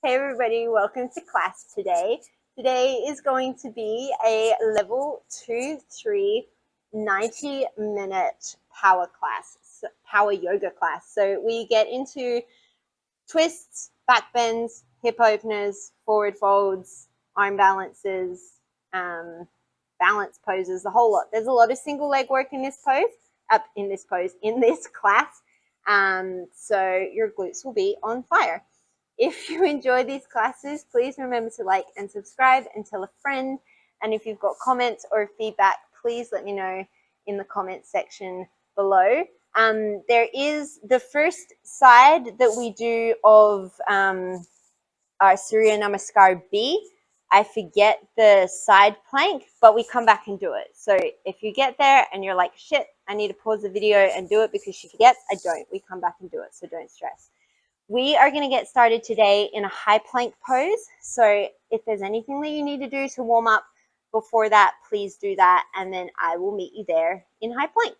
Hey everybody, welcome to class today. Today is going to be a level 2-3 90-minute power class, power yoga class. So we get into twists, back bends, hip openers, forward folds, arm balances, balance poses, the whole lot. There's a lot of single leg work in this class. So your glutes will be on fire. If you enjoy these classes, please remember to like and subscribe and tell a friend. And if you've got comments or feedback, please let me know in the comment section below. There is the first side that we do of our Surya Namaskar B. I forget the side plank, but we come back and do it. So if you get there and you're like, shit, I need to pause the video and do it because she forgets, I don't. We come back and do it, so don't stress. We are going to get started today in a high plank pose. So if there's anything that you need to do to warm up before that, please do that. And then I will meet you there in high plank.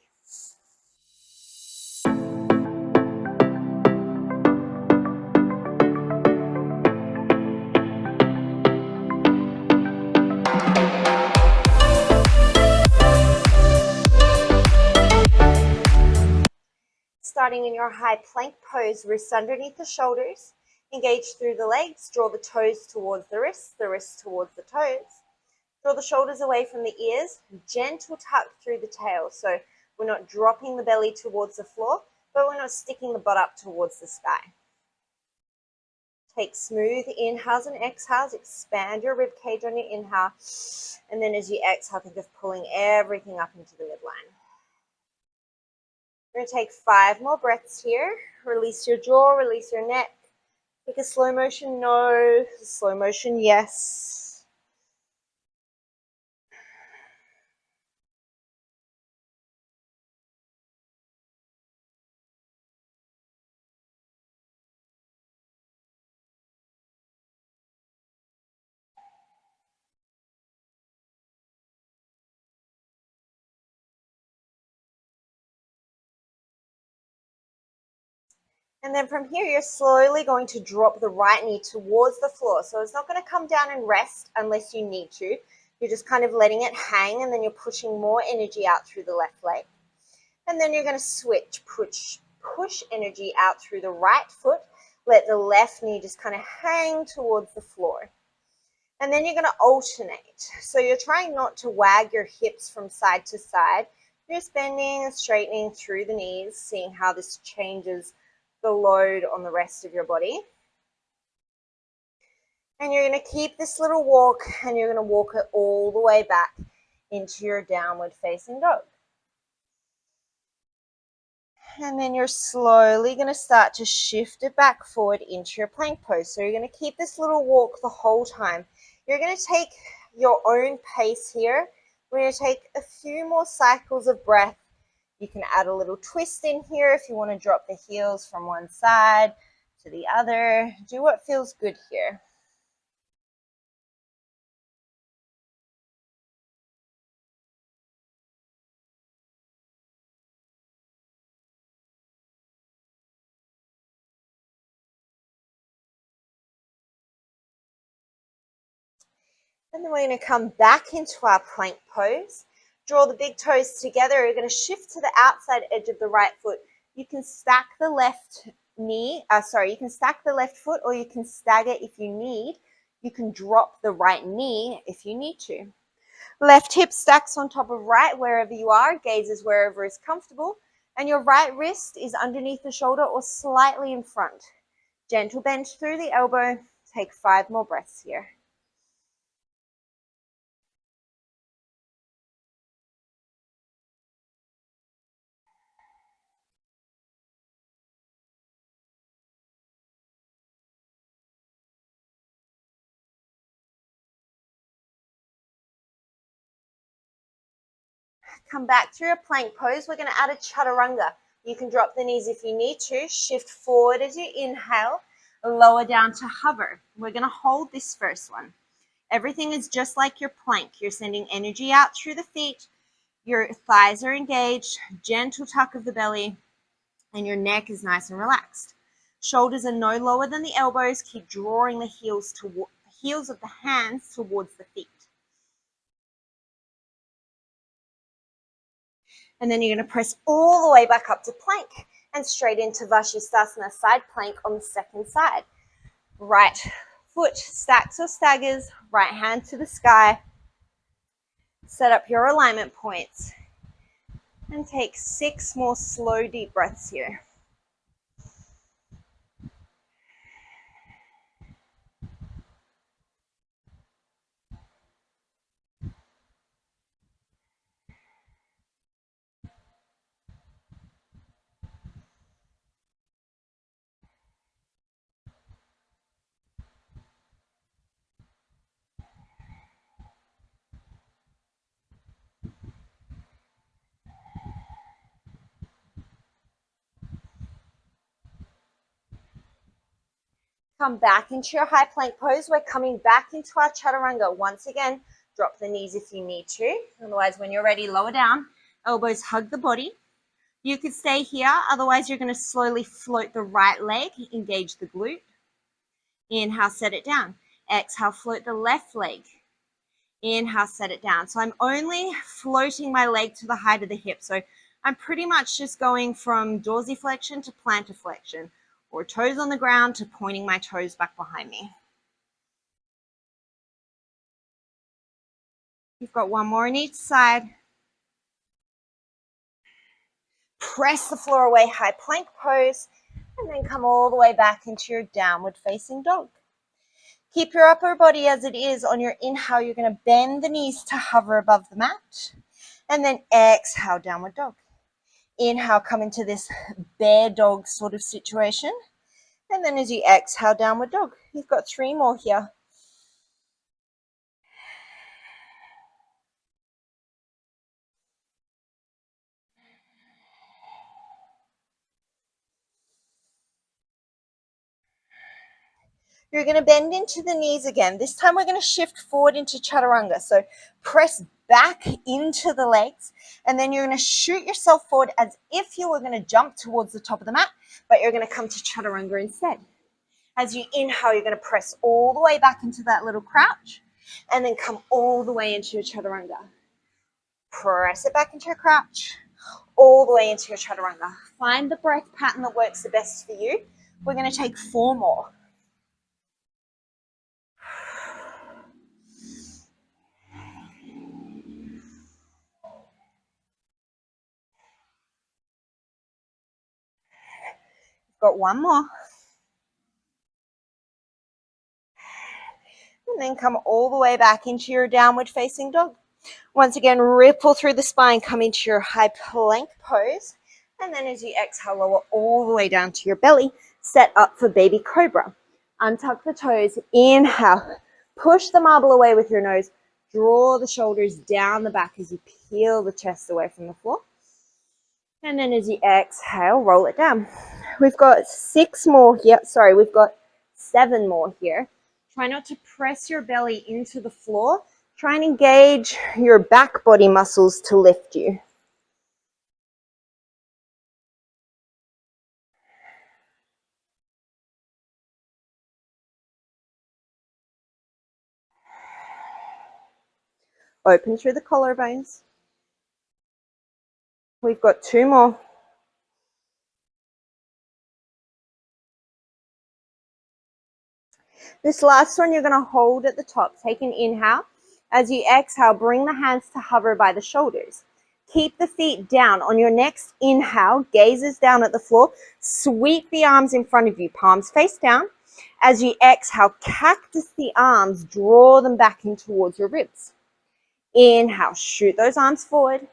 Starting in your high plank pose, wrists underneath the shoulders, engage through the legs, draw the toes towards the wrists towards the toes. Draw the shoulders away from the ears, gentle tuck through the tail. So we're not dropping the belly towards the floor, but we're not sticking the butt up towards the sky. Take smooth inhales and exhales, expand your rib cage on your inhale, and then as you exhale, think of pulling everything up into the midline. We're going to take 5 more breaths here. Release your jaw, release your neck. Take a slow motion no, slow motion yes. And then from here, you're slowly going to drop the right knee towards the floor. So it's not going to come down and rest unless you need to. You're just kind of letting it hang, and then you're pushing more energy out through the left leg. And then you're going to switch, push energy out through the right foot. Let the left knee just kind of hang towards the floor. And then you're going to alternate. So you're trying not to wag your hips from side to side. You're just bending and straightening through the knees, seeing how this changes the load on the rest of your body. And you're going to keep this little walk, and you're going to walk it all the way back into your downward facing dog. And then you're slowly going to start to shift it back forward into your plank pose. So you're going to keep this little walk the whole time. You're going to take your own pace here. We're going to take a few more cycles of breath. You can add a little twist in here if you want to drop the heels from one side to the other. Do what feels good here. And then we're going to come back into our plank pose. Draw the big toes together. You're going to shift to the outside edge of the right foot. You can stack the left you can stack the left foot, or you can stagger if you need. You can drop the right knee if you need to. Left hip stacks on top of right wherever you are. Gaze is wherever is comfortable. And your right wrist is underneath the shoulder or slightly in front. Gentle bend through the elbow. Take 5 more breaths here. Come back through a plank pose. We're going to add a chaturanga. You can drop the knees if you need to. Shift forward as you inhale. Lower down to hover. We're going to hold this first one. Everything is just like your plank. You're sending energy out through the feet. Your thighs are engaged. Gentle tuck of the belly. And your neck is nice and relaxed. Shoulders are no lower than the elbows. Keep drawing the heels of the hands towards the feet. And then you're going to press all the way back up to plank and straight into Vashisthasana, side plank on the second side. Right foot stacks or staggers, right hand to the sky. Set up your alignment points and take 6 more slow, deep breaths here. Come back into your high plank pose. We're coming back into our chaturanga. Once again, drop the knees if you need to. Otherwise, when you're ready, lower down. Elbows hug the body. You could stay here. Otherwise, you're going to slowly float the right leg. Engage the glute. Inhale, set it down. Exhale, float the left leg. Inhale, set it down. So I'm only floating my leg to the height of the hip. So I'm pretty much just going from dorsiflexion to plantar flexion, or toes on the ground to pointing my toes back behind me. You've got one more on each side. Press the floor away, high plank pose, and then come all the way back into your downward facing dog. Keep your upper body as it is. On your inhale, you're going to bend the knees to hover above the mat, and then exhale, downward dog. Inhale, come into this bear dog sort of situation. And then as you exhale, downward dog. You've got 3 more here. You're going to bend into the knees again. This time we're going to shift forward into chaturanga. So press back into the legs, and then you're going to shoot yourself forward as if you were going to jump towards the top of the mat, but you're going to come to chaturanga instead. As you inhale, you're going to press all the way back into that little crouch, and then come all the way into your chaturanga. Press it back into your crouch, all the way into your chaturanga. Find the breath pattern that works the best for you. We're going to take 4 more. Got 1 more. And then come all the way back into your downward facing dog. Once again, ripple through the spine, come into your high plank pose. And then as you exhale, lower all the way down to your belly. Set up for baby cobra. Untuck the toes. Inhale. Push the marble away with your nose. Draw the shoulders down the back as you peel the chest away from the floor. And then as you exhale, roll it down. We've got 6 more here. Sorry, we've got 7 more here. Try not to press your belly into the floor. Try and engage your back body muscles to lift you. Open through the collarbones. We've got 2 more. This last one you're going to hold at the top. Take an inhale. As you exhale, bring the hands to hover by the shoulders. Keep the feet down. On your next inhale, gazes down at the floor. Sweep the arms in front of you, palms face down. As you exhale, cactus the arms, draw them back in towards your ribs. Inhale, shoot those arms forward.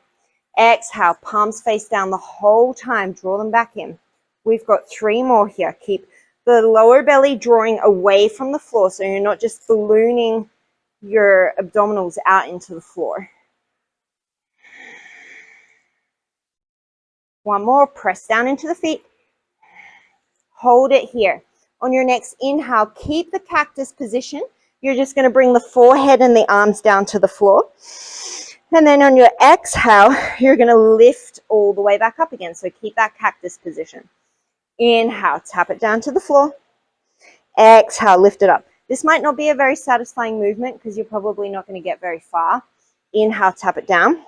Exhale, palms face down the whole time, draw them back in. We've got 3 more here. Keep the lower belly drawing away from the floor so you're not just ballooning your abdominals out into the floor. 1 more, press down into the feet. Hold it here. On your next inhale, keep the cactus position. You're just going to bring the forehead and the arms down to the floor. And then on your exhale, you're going to lift all the way back up again. So keep that cactus position. Inhale, tap it down to the floor. Exhale, lift it up. This might not be a very satisfying movement because you're probably not going to get very far. Inhale, tap it down.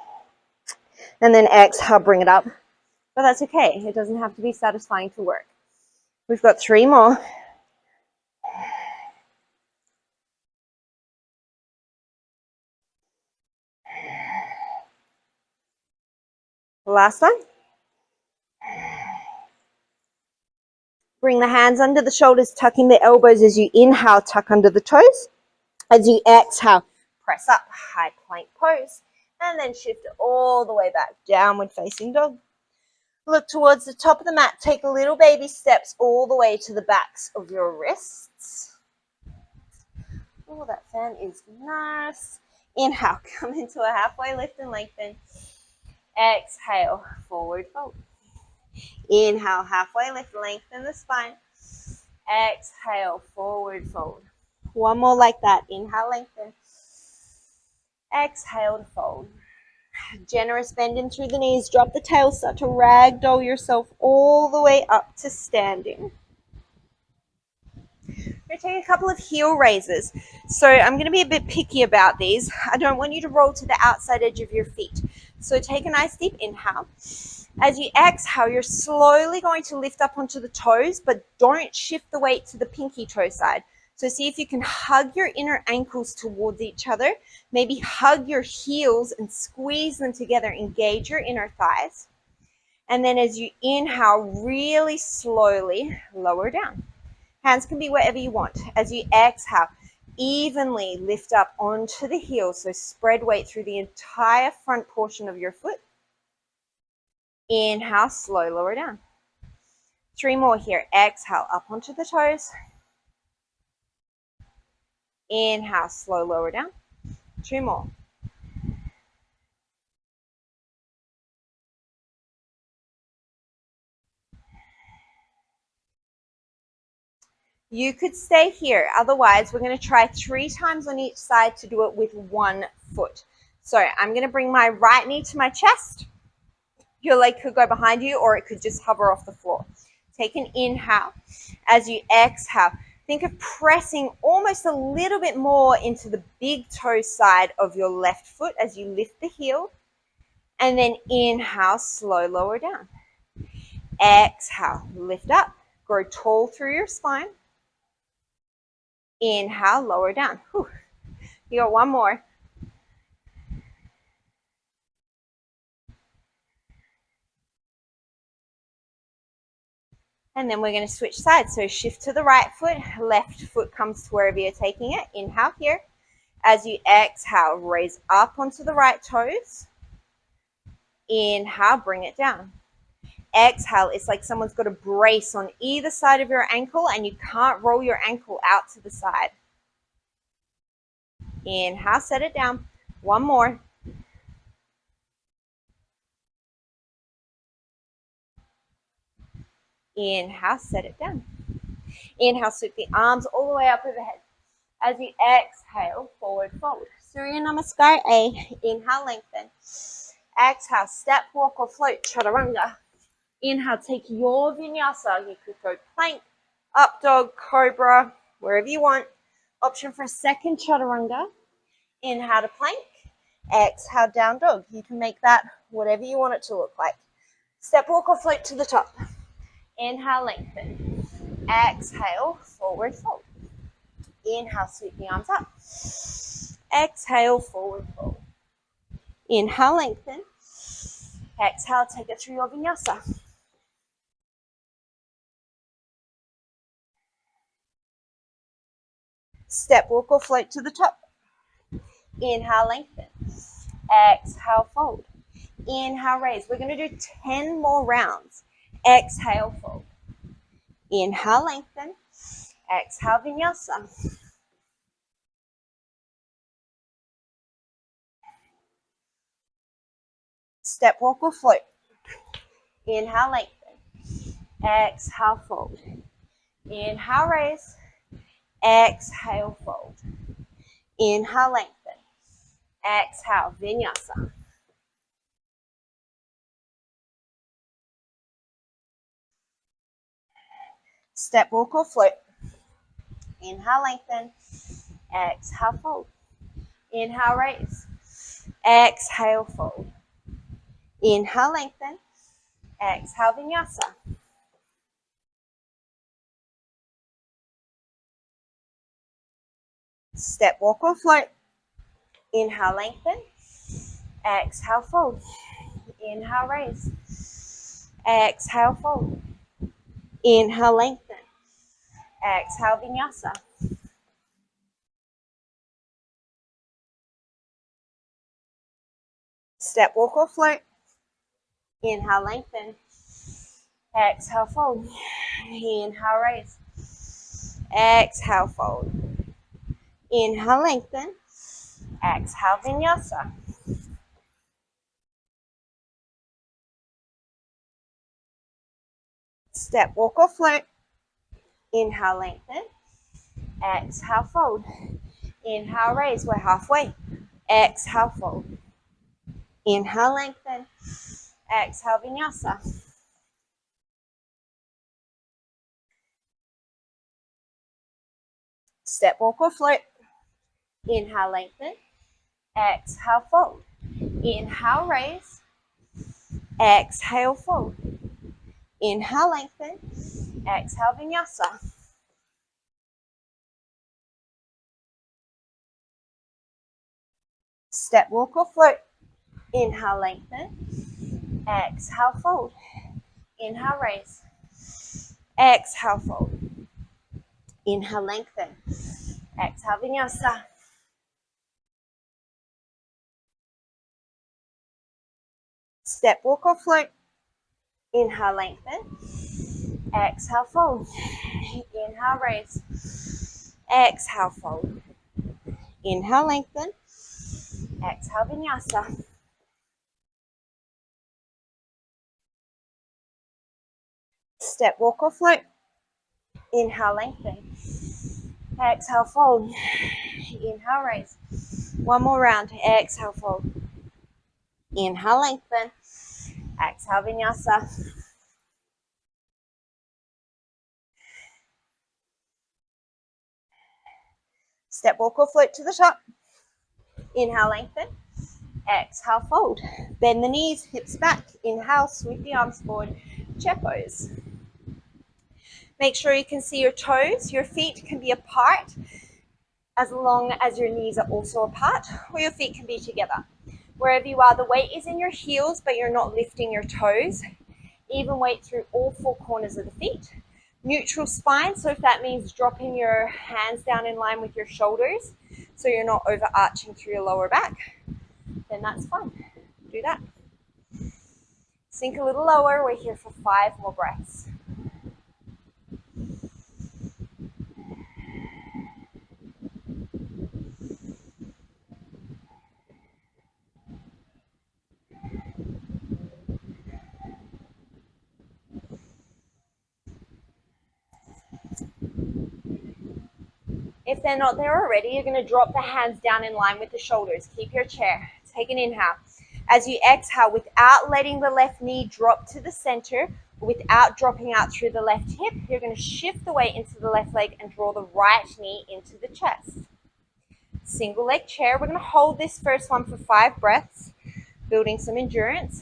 And then exhale, bring it up. But that's okay. It doesn't have to be satisfying to work. We've got 3 more. Last one. Bring the hands under the shoulders, tucking the elbows as you inhale, tuck under the toes. As you exhale, press up, high plank pose, and then shift it all the way back, downward facing dog. Look towards the top of the mat, take little baby steps all the way to the backs of your wrists. Oh, that fan is nice. Inhale, come into a halfway lift and lengthen. Exhale, forward fold. Inhale, halfway lift, lengthen the spine. Exhale, forward fold. One more like that. Inhale, lengthen. Exhale to fold. Generous bend in through the knees. Drop the tail. Start to ragdoll yourself all the way up to standing. We're going to take a couple of heel raises. So I'm going to be a bit picky about these. I don't want you to roll to the outside edge of your feet. So take a nice deep inhale. As you exhale, you're slowly going to lift up onto the toes, but don't shift the weight to the pinky toe side. So see if you can hug your inner ankles towards each other. Maybe hug your heels and squeeze them together. Engage your inner thighs. And then as you inhale, really slowly lower down. Hands can be wherever you want. As you exhale, evenly lift up onto the heels. So spread weight through the entire front portion of your foot. Inhale, slow, lower down. 3 more here. Exhale, up onto the toes. Inhale, slow, lower down. 2 more. You could stay here. Otherwise, we're going to try 3 times on each side to do it with 1 foot. So I'm going to bring my right knee to my chest. Your leg could go behind you or it could just hover off the floor. Take an inhale. As you exhale, think of pressing almost a little bit more into the big toe side of your left foot as you lift the heel. And then inhale, slow, lower down. Exhale, lift up. Grow tall through your spine. Inhale, lower down. Whew. You got 1 more. And then we're going to switch sides. So shift to the right foot, left foot comes to wherever you're taking it. Inhale here. As you exhale, raise up onto the right toes. Inhale, bring it down. Exhale, it's like someone's got a brace on either side of your ankle and you can't roll your ankle out to the side. Inhale, set it down. 1 more. Inhale, set it down. Inhale, sweep the arms all the way up overhead. As you exhale, forward fold. Surya Namaskar A. Inhale, lengthen. Exhale, step, walk or float, chaturanga. Inhale, take your vinyasa. You could go plank, up dog, cobra, wherever you want. Option for a second chaturanga. Inhale to plank. Exhale, down dog. You can make that whatever you want it to look like. Step, walk or float to the top. Inhale, lengthen. Exhale, forward fold. Inhale, sweep the arms up. Exhale, forward fold. Inhale, lengthen. Exhale, take it through your vinyasa. Step, walk or float to the top. Inhale, lengthen. Exhale, fold. Inhale, raise. We're going to do 10 more rounds. Exhale, fold. Inhale, lengthen. Exhale, vinyasa. Step, walk or float. Inhale, lengthen. Exhale, fold. Inhale, raise. Exhale, fold. Inhale, lengthen. Exhale, vinyasa. Step, walk, or float. Inhale, lengthen. Exhale, fold. Inhale, raise. Exhale, fold. Inhale, lengthen. Exhale, vinyasa. Step, walk, or float. Inhale, lengthen. Exhale, fold. Inhale, raise. Exhale, fold. Inhale, lengthen. Exhale, vinyasa. Step, walk, or float. Inhale, lengthen. Exhale, fold. Inhale, raise. Exhale, fold. Inhale, lengthen. Exhale, vinyasa. Step, walk, or float. Inhale, lengthen. Exhale, fold. Inhale, raise. We're halfway. Exhale, fold. Inhale, lengthen. Exhale, vinyasa. Step, walk, or float. Inhale, lengthen. Exhale, fold. Inhale, raise. Exhale, fold. Inhale, lengthen. Exhale, vinyasa. Step, walk, or float. Inhale, lengthen. Exhale, fold. Inhale, raise. Exhale, fold. Inhale, lengthen. Exhale, vinyasa. Step, walk, or float. Inhale, lengthen. Exhale, fold. Inhale, raise. Exhale, fold. Inhale, lengthen. Exhale, vinyasa. Step, walk, or float. Inhale, lengthen. Exhale, fold. Inhale, raise. One more round. Exhale, fold. Inhale, lengthen. Exhale, vinyasa. Step, walk, or float to the top. Inhale, lengthen. Exhale, fold. Bend the knees, hips back. Inhale, sweep the arms forward. Chair pose. Make sure you can see your toes. Your feet can be apart as long as your knees are also apart, or your feet can be together. Wherever you are, the weight is in your heels, but you're not lifting your toes. Even weight through all four corners of the feet. Neutral spine, so if that means dropping your hands down in line with your shoulders, so you're not overarching through your lower back, then that's fine. Do that. Sink a little lower. We're here for 5 more breaths. If they're not there already, you're going to drop the hands down in line with the shoulders. Keep your chair. Take an inhale. As you exhale, without letting the left knee drop to the center, without dropping out through the left hip, you're going to shift the weight into the left leg and draw the right knee into the chest. Single leg chair. We're going to hold this first one for 5 breaths, building some endurance.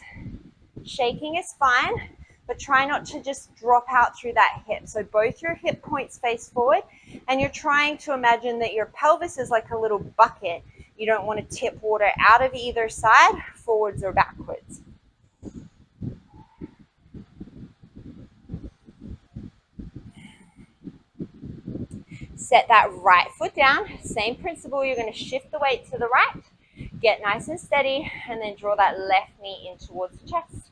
Shaking is fine, but try not to just drop out through that hip. So both your hip points face forward, and you're trying to imagine that your pelvis is like a little bucket. You don't want to tip water out of either side, forwards or backwards. Set that right foot down. Same principle. You're going to shift the weight to the right, get nice and steady, and then draw that left knee in towards the chest.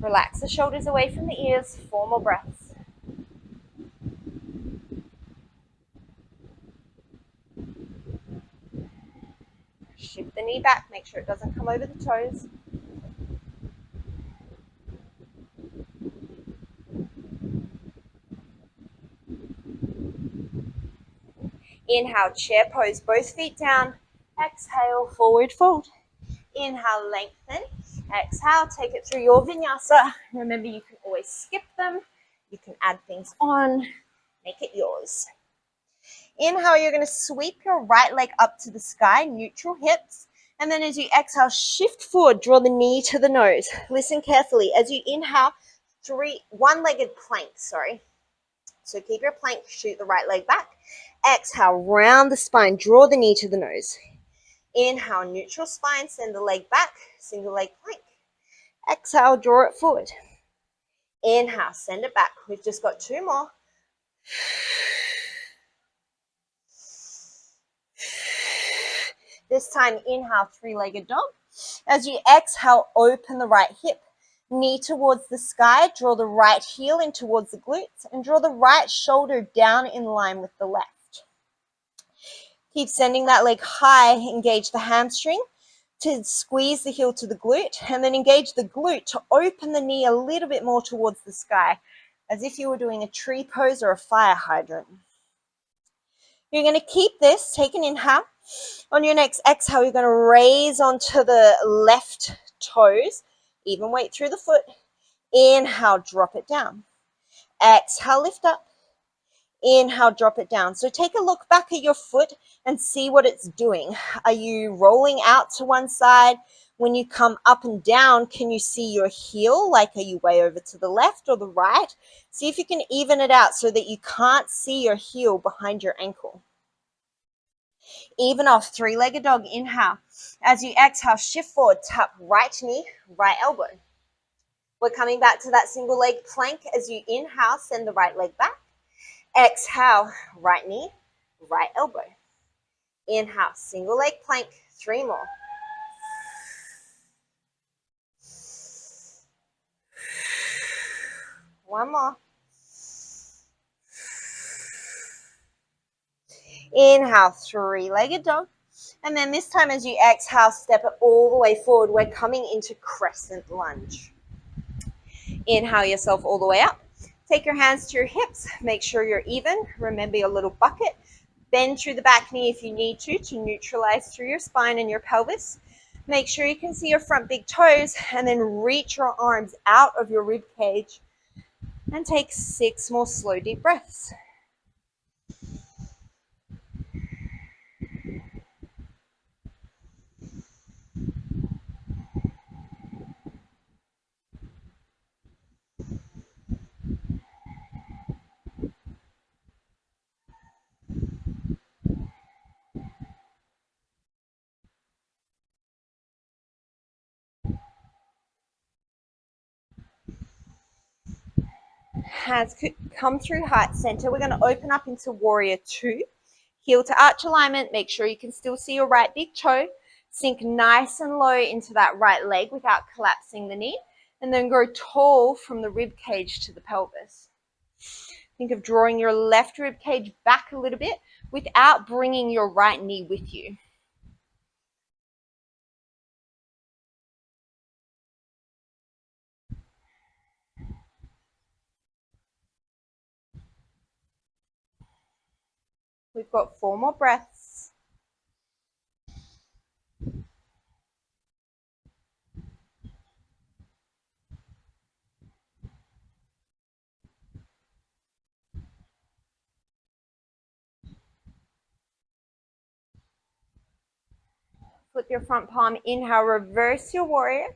Relax the shoulders away from the ears. 4 more breaths. Shift the knee back. Make sure it doesn't come over the toes. Inhale, chair pose, both feet down. Exhale, forward fold. Inhale, lengthen. Exhale, take it through your vinyasa. Remember, you can always skip them. You can add things on, make it yours. Inhale, you're going to sweep your right leg up to the sky, neutral hips. And then as you exhale, shift forward, draw the knee to the nose. Listen carefully. As you inhale, one-legged plank, sorry. So keep your plank, shoot the right leg back. Exhale, round the spine, draw the knee to the nose. Inhale, neutral spine, send the leg back, single leg plank. Exhale, draw it forward. Inhale, send it back. We've just got two more. This time, inhale, three-legged dog. As you exhale, open the right hip, knee towards the sky, draw the right heel in towards the glutes, and draw the right shoulder down in line with the left. Keep sending that leg high, engage the hamstring to squeeze the heel to the glute, and then engage the glute to open the knee a little bit more towards the sky, as if you were doing a tree pose or a fire hydrant. You're going to keep this, take an inhale. On your next exhale, you're going to raise onto the left toes, even weight through the foot. Inhale, drop it down. Exhale, lift up. Inhale, drop it down. So take a look back at your foot and see what it's doing. Are you rolling out to one side? When you come up and down, can you see your heel? Like, are you way over to the left or the right? See if you can even it out so that you can't see your heel behind your ankle. Even off, three-legged dog, inhale. As you exhale, shift forward, tap right knee, right elbow. We're coming back to that single leg plank. As you inhale, send the right leg back. Exhale, right knee, right elbow. Inhale, single leg plank, three more. One more. Inhale, three-legged dog. And then this time as you exhale, step it all the way forward. We're coming into crescent lunge. Inhale yourself all the way up. Take your hands to your hips. Make sure you're even. Remember your little bucket. Bend through the back knee if you need to neutralize through your spine and your pelvis. Make sure you can see your front big toes, and then reach your arms out of your rib cage and take 6 more slow, deep breaths. Hands come through heart center. We're going to open up into warrior two. Heel to arch alignment. Make sure you can still see your right big toe. Sink nice and low into that right leg without collapsing the knee. And then grow tall from the rib cage to the pelvis. Think of drawing your left rib cage back a little bit without bringing your right knee with you. We've got 4 more breaths. Flip your front palm, inhale, reverse your warrior.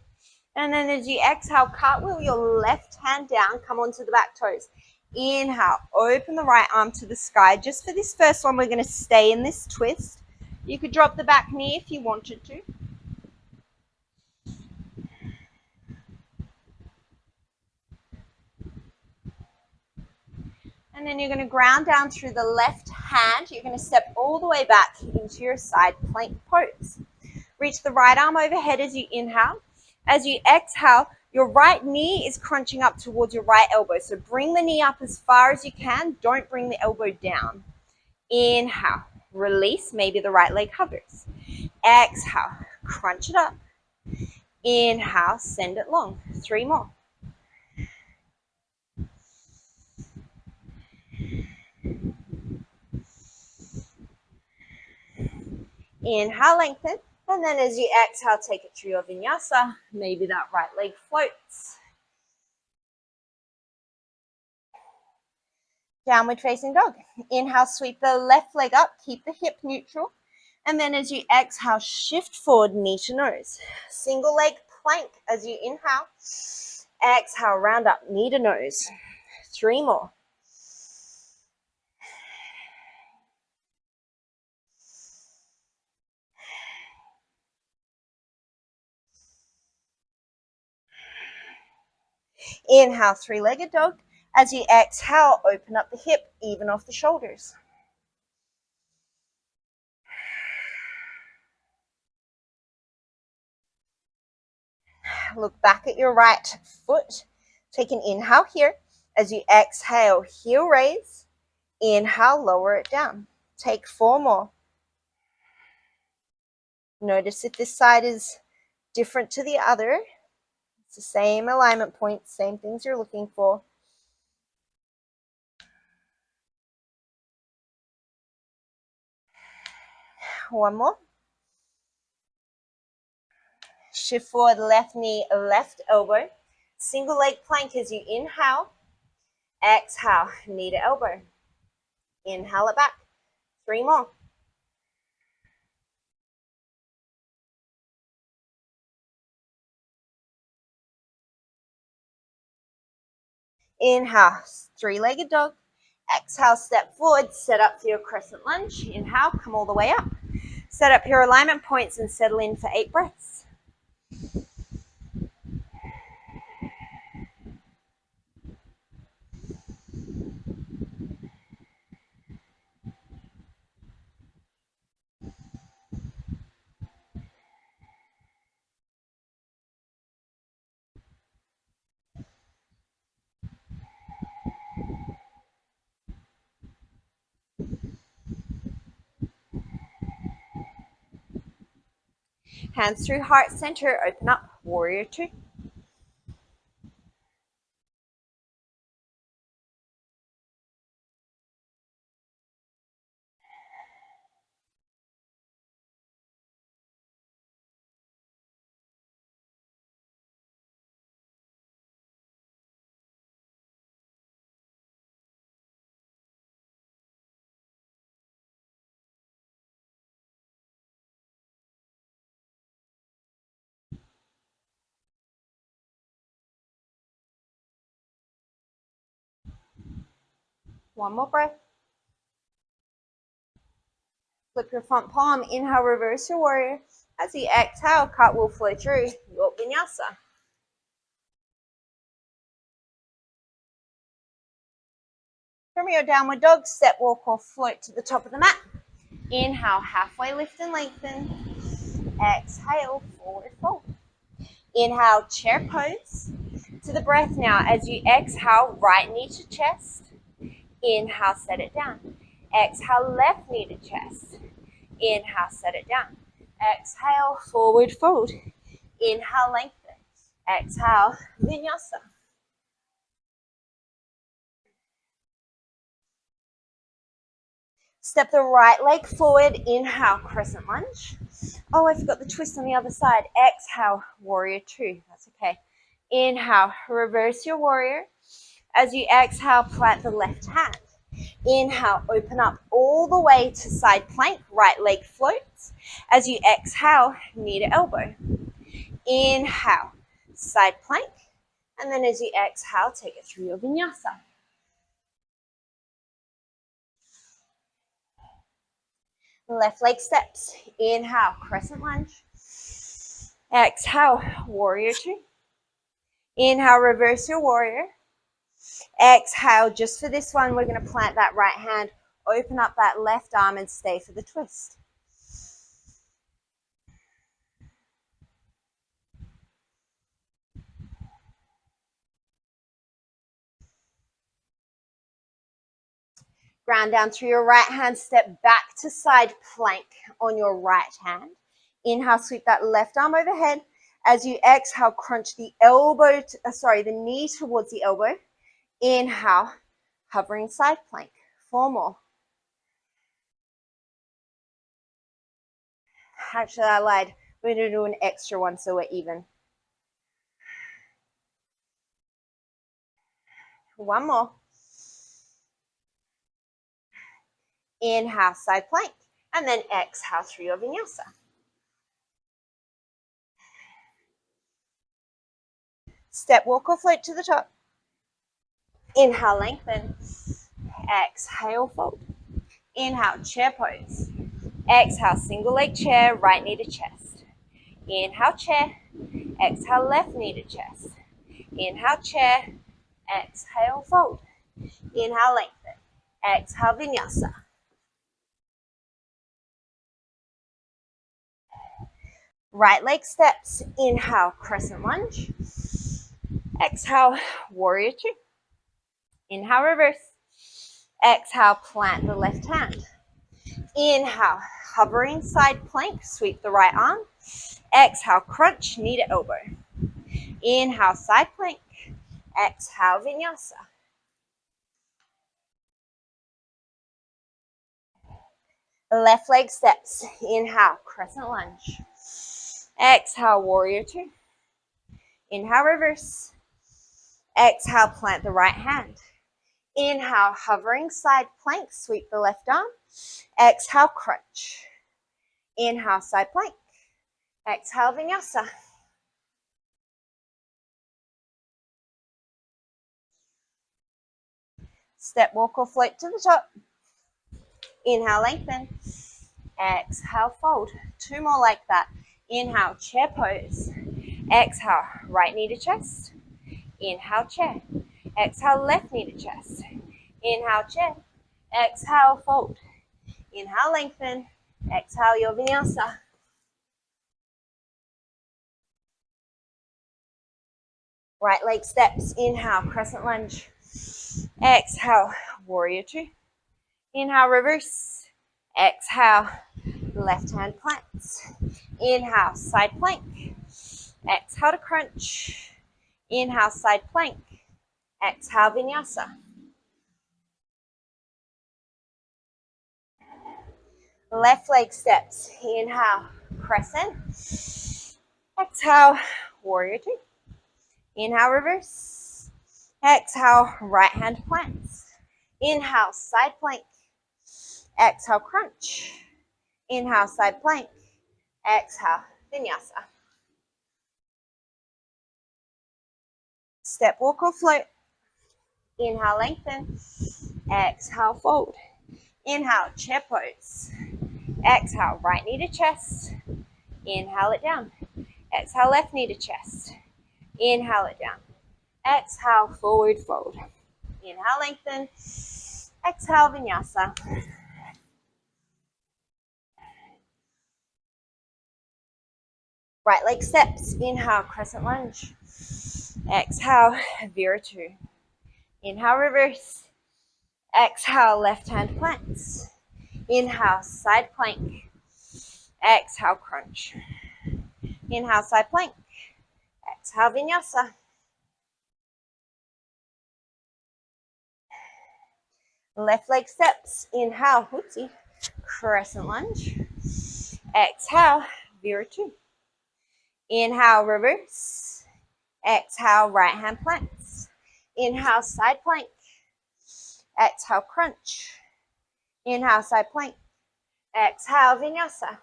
And then as you exhale, cartwheel your left hand down, come onto the back toes. Inhale, open the right arm to the sky. Just for this first one, we're going to stay in this twist. You could drop the back knee if you wanted to. And then you're going to ground down through the left hand. You're going to step all the way back into your side plank pose. Reach the right arm overhead as you inhale. As you exhale, your right knee is crunching up towards your right elbow. So bring the knee up as far as you can. Don't bring the elbow down. Inhale, release. Maybe the right leg hovers. Exhale, crunch it up. Inhale, send it long. 3 more. Inhale, lengthen. And then as you exhale, take it to your vinyasa. Maybe that right leg floats. Downward facing dog. Inhale, sweep the left leg up, keep the hip neutral. And then as you exhale, shift forward, knee to nose. Single leg plank as you inhale. Exhale, round up, knee to nose. 3 more. Inhale, three-legged dog. As you exhale, open up the hip, even off the shoulders. Look back at your right foot. Take an inhale here. As you exhale, heel raise. Inhale, lower it down. Take 4 more. Notice if this side is different to the other. It's the same alignment point, same things you're looking for. One more. Shift forward, left knee, left elbow. Single leg plank as you inhale. Exhale, knee to elbow. Inhale it back. 3 more. Inhale, three-legged dog. Exhale, step forward, set up for your crescent lunge. Inhale, come all the way up. Set up your alignment points and settle in for 8 breaths. Hands through heart center, open up, warrior 2. One more breath. Flip your front palm, inhale, reverse your warrior. As you exhale, cartwheel flow through your vinyasa. From your downward dog, step, walk, or float to the top of the mat. Inhale, halfway lift and lengthen. Exhale, forward fold. Inhale, chair pose. To the breath now, as you exhale, right knee to chest. Inhale, set it down. Exhale, left knee to chest. Inhale, set it down. Exhale, forward fold. Inhale, lengthen. Exhale, vinyasa. Step the right leg forward. Inhale, crescent lunge. Oh, I forgot the twist on the other side. Exhale, warrior 2. That's okay. Inhale, reverse your warrior. As you exhale, plant the left hand. Inhale, open up all the way to side plank. Right leg floats. As you exhale, knee to elbow. Inhale, side plank. And then as you exhale, take it through your vinyasa. Left leg steps. Inhale, crescent lunge. Exhale, warrior 2. Inhale, reverse your warrior. Exhale, just for this one, we're going to plant that right hand, open up that left arm and stay for the twist. Ground down through your right hand, step back to side plank on your right hand. Inhale, sweep that left arm overhead. As you exhale, crunch the the knee towards the elbow. Inhale, hovering side plank. 4 more. Actually, I lied. We're going to do an extra one so we're even. 1 more. Inhale, side plank, and then exhale through your vinyasa. Step, walk, or float to the top. Inhale, lengthen. Exhale, fold. Inhale, chair pose. Exhale, single leg chair, right knee to chest. Inhale, chair. Exhale, left knee to chest. Inhale, chair. Exhale, fold. Inhale, lengthen. Exhale, vinyasa. Right leg steps. Inhale, crescent lunge. Exhale, warrior two. Inhale, reverse. Exhale, plant the left hand. Inhale, hovering side plank, sweep the right arm. Exhale, crunch, knee to elbow. Inhale, side plank. Exhale, vinyasa. Left leg steps. Inhale, crescent lunge. Exhale, warrior two. Inhale, reverse. Exhale, plant the right hand. Inhale, hovering side plank, sweep the left arm. Exhale, crunch. Inhale, side plank. Exhale, vinyasa. Step, walk, or float to the top. Inhale, lengthen. Exhale, fold. Two more like that. Inhale, chair pose. Exhale, right knee to chest. Inhale, chair. Exhale, left knee to chest. Inhale, chair. Exhale, fold. Inhale, lengthen. Exhale, your vinyasa. Right leg steps. Inhale, crescent lunge. Exhale, warrior two. Inhale, reverse. Exhale, left hand plants. Inhale, side plank. Exhale to crunch. Inhale, side plank. Exhale, vinyasa. Left leg steps. Inhale, crescent. Exhale, warrior two. Inhale, reverse. Exhale, right hand plants. Inhale, side plank. Exhale, crunch. Inhale, side plank. Exhale, vinyasa. Step, walk, or float. Inhale, lengthen. Exhale, fold. Inhale, chair pose. Exhale, right knee to chest. Inhale it down. Exhale, left knee to chest. Inhale it down. Exhale, forward fold. Inhale, lengthen. Exhale, vinyasa. Right leg steps. Inhale, crescent lunge. Exhale, Vira two. Inhale, reverse. Exhale, left hand plants. Inhale, side plank. Exhale, crunch. Inhale, side plank. Exhale, vinyasa. Left leg steps. Inhale, hootsie. Crescent lunge. Exhale, Vira two. Inhale, reverse. Exhale, right hand plants. Inhale, side plank. Exhale, crunch. Inhale, side plank. Exhale, vinyasa.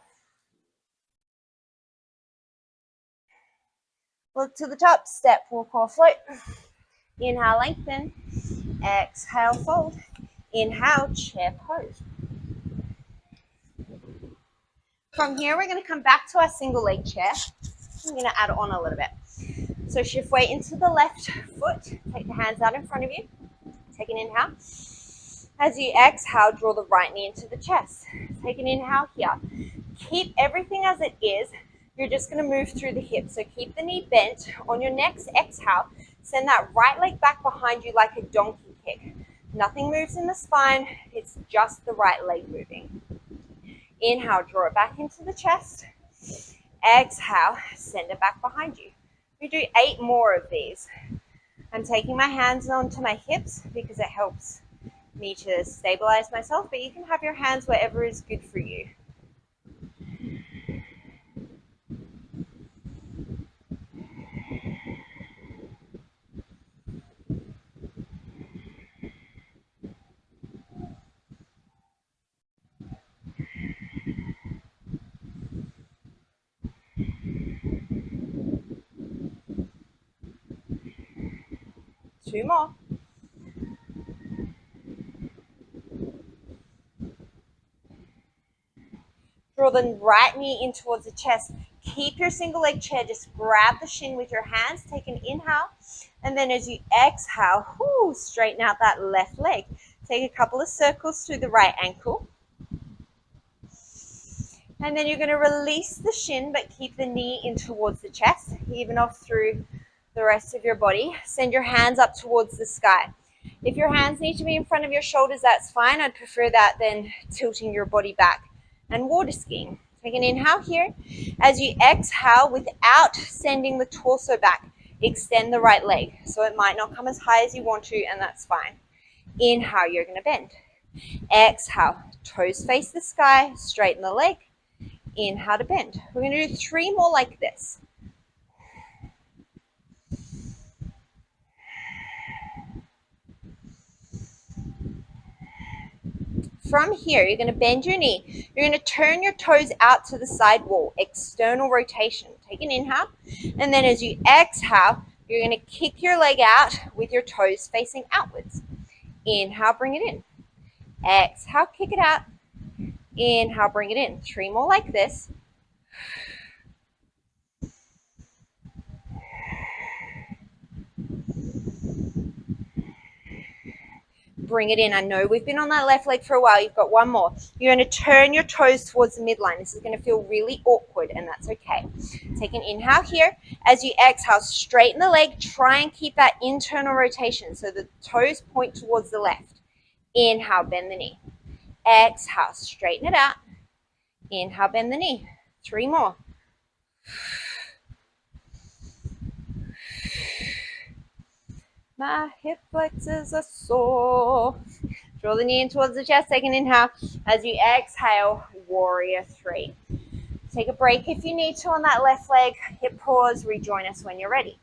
Look to the top. Step, walk, or float. Inhale, lengthen. Exhale, fold. Inhale, chair pose. From here, we're going to come back to our single leg chair. I'm going to add on a little bit. So shift weight into the left foot. Take the hands out in front of you. Take an inhale. As you exhale, draw the right knee into the chest. Take an inhale here. Keep everything as it is. You're just going to move through the hips. So keep the knee bent. On your next exhale, send that right leg back behind you like a donkey kick. Nothing moves in the spine. It's just the right leg moving. Inhale, draw it back into the chest. Exhale, send it back behind you. We do 8 more of these. I'm taking my hands onto my hips because it helps me to stabilize myself, but you can have your hands wherever is good for you. 2 more. Draw the right knee in towards the chest. Keep your single leg chair. Just grab the shin with your hands. Take an inhale. And then as you exhale, straighten out that left leg. Take a couple of circles through the right ankle. And then you're going to release the shin, but keep the knee in towards the chest, even off through the rest of your body. Send your hands up towards the sky. If your hands need to be in front of your shoulders, that's fine. I'd prefer that than tilting your body back and water skiing. Take an inhale here. As you exhale, without sending the torso back, extend the right leg. So it might not come as high as you want to, and that's fine. Inhale, you're going to bend. Exhale, toes face the sky, straighten the leg. Inhale to bend. We're going to do 3 more like this. From here, you're going to bend your knee. You're going to turn your toes out to the side wall, external rotation. Take an inhale, and then as you exhale, you're going to kick your leg out with your toes facing outwards. Inhale, bring it in. Exhale, kick it out. Inhale, bring it in. 3 more like this. Bring it in. I know we've been on that left leg for a while. You've got 1 more. You're going to turn your toes towards the midline. This is going to feel really awkward, and that's okay. Take an inhale here. As you exhale, straighten the leg. Try and keep that internal rotation so the toes point towards the left. Inhale, bend the knee. Exhale, straighten it out. Inhale, bend the knee. 3 more. My hip flexors are sore. Draw the knee in towards the chest. Take an inhale. As you exhale, warrior 3. Take a break if you need to on that left leg. Hit pause. Rejoin us when you're ready.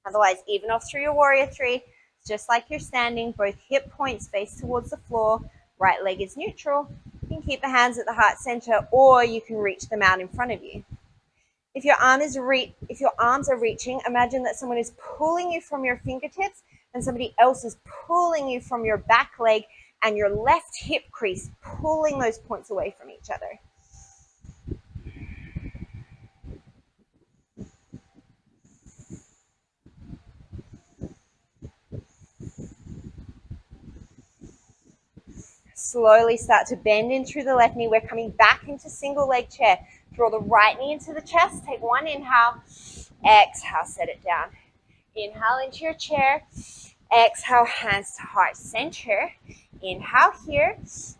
Otherwise, even off through your warrior 3. Just like you're standing, both hip points face towards the floor. Right leg is neutral. You can keep the hands at the heart center, or you can reach them out in front of you. If your arms are reaching, imagine that someone is pulling you from your fingertips and somebody else is pulling you from your back leg and your left hip crease, pulling those points away from each other. Slowly start to bend in through the left knee. We're coming back into single leg chair. Draw the right knee into the chest. Take 1 inhale. Exhale, set it down. Inhale into your chair. Exhale, hands to heart center. Inhale here.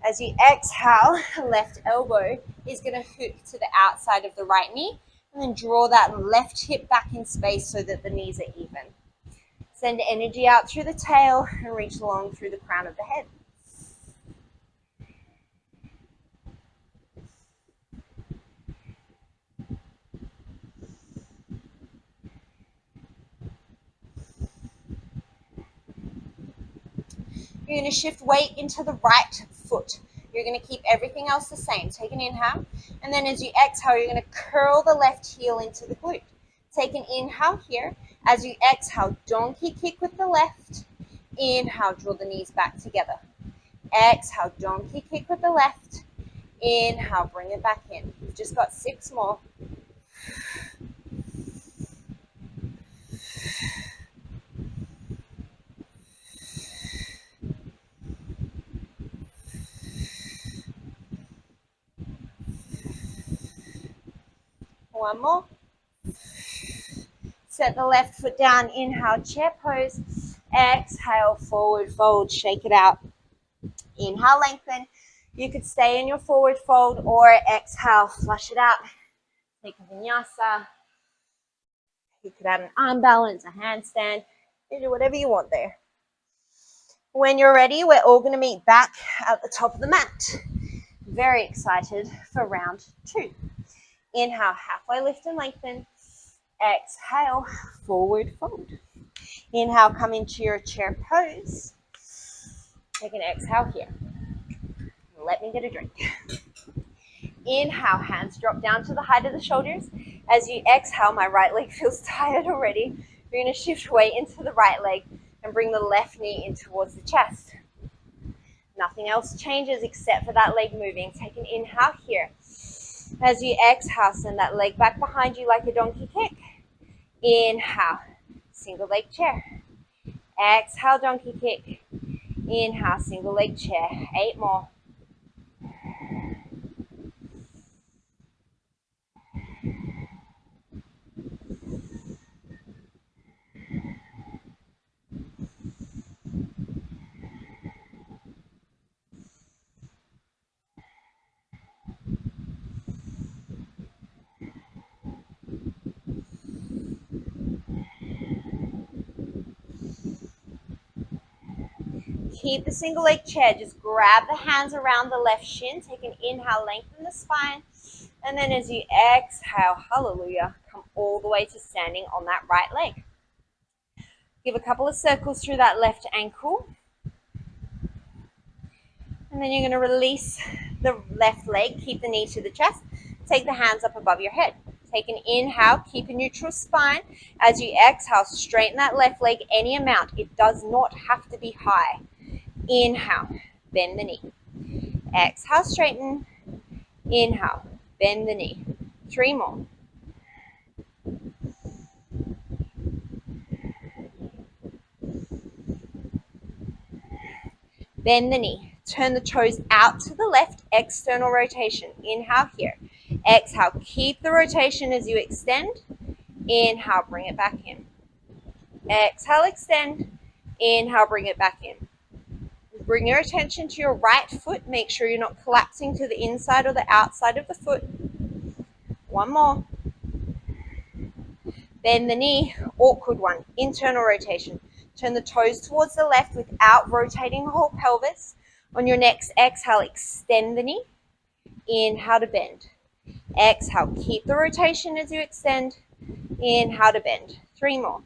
As you exhale, left elbow is going to hook to the outside of the right knee. And then draw that left hip back in space so that the knees are even. Send energy out through the tail and reach long through the crown of the head. You're going to shift weight into the right foot. You're going to keep everything else the same. Take an inhale. And then as you exhale, you're going to curl the left heel into the glute. Take an inhale here. As you exhale, donkey kick with the left. Inhale, draw the knees back together. Exhale, donkey kick with the left. Inhale, bring it back in. You've just got 6 more. One more. Set the left foot down. Inhale, chair pose. Exhale, forward fold. Shake it out. Inhale, lengthen. You could stay in your forward fold or exhale, flush it out. Take a vinyasa. You could add an arm balance, a handstand. You do whatever you want there. When you're ready, we're all going to meet back at the top of the mat. Very excited for round 2. Inhale, halfway lift and lengthen. Exhale, forward fold. Inhale, come into your chair pose. Take an exhale here. Let me get a drink. Inhale, hands drop down to the height of the shoulders. As you exhale, my right leg feels tired already. You're going to shift weight into the right leg and bring the left knee in towards the chest. Nothing else changes except for that leg moving. Take an inhale here. As you exhale, send that leg back behind you like a donkey kick. Inhale, single leg chair. Exhale, donkey kick. Inhale, single leg chair. 8 more. Keep the single leg chair. Just grab the hands around the left shin. Take an inhale, lengthen the spine. And then as you exhale, hallelujah, come all the way to standing on that right leg. Give a couple of circles through that left ankle. And then you're going to release the left leg. Keep the knee to the chest. Take the hands up above your head. Take an inhale. Keep a neutral spine. As you exhale, straighten that left leg any amount. It does not have to be high. Inhale, bend the knee. Exhale, straighten. Inhale, bend the knee. 3 more. Bend the knee. Turn the toes out to the left, external rotation. Inhale here. Exhale, keep the rotation as you extend. Inhale, bring it back in. Exhale, extend. Inhale, bring it back in. Bring your attention to your right foot. Make sure you're not collapsing to the inside or the outside of the foot. 1 more. Bend the knee, awkward one, internal rotation. Turn the toes towards the left without rotating the whole pelvis. On your next exhale, extend the knee. Inhale to bend. Exhale, keep the rotation as you extend. Inhale to bend. 3 more.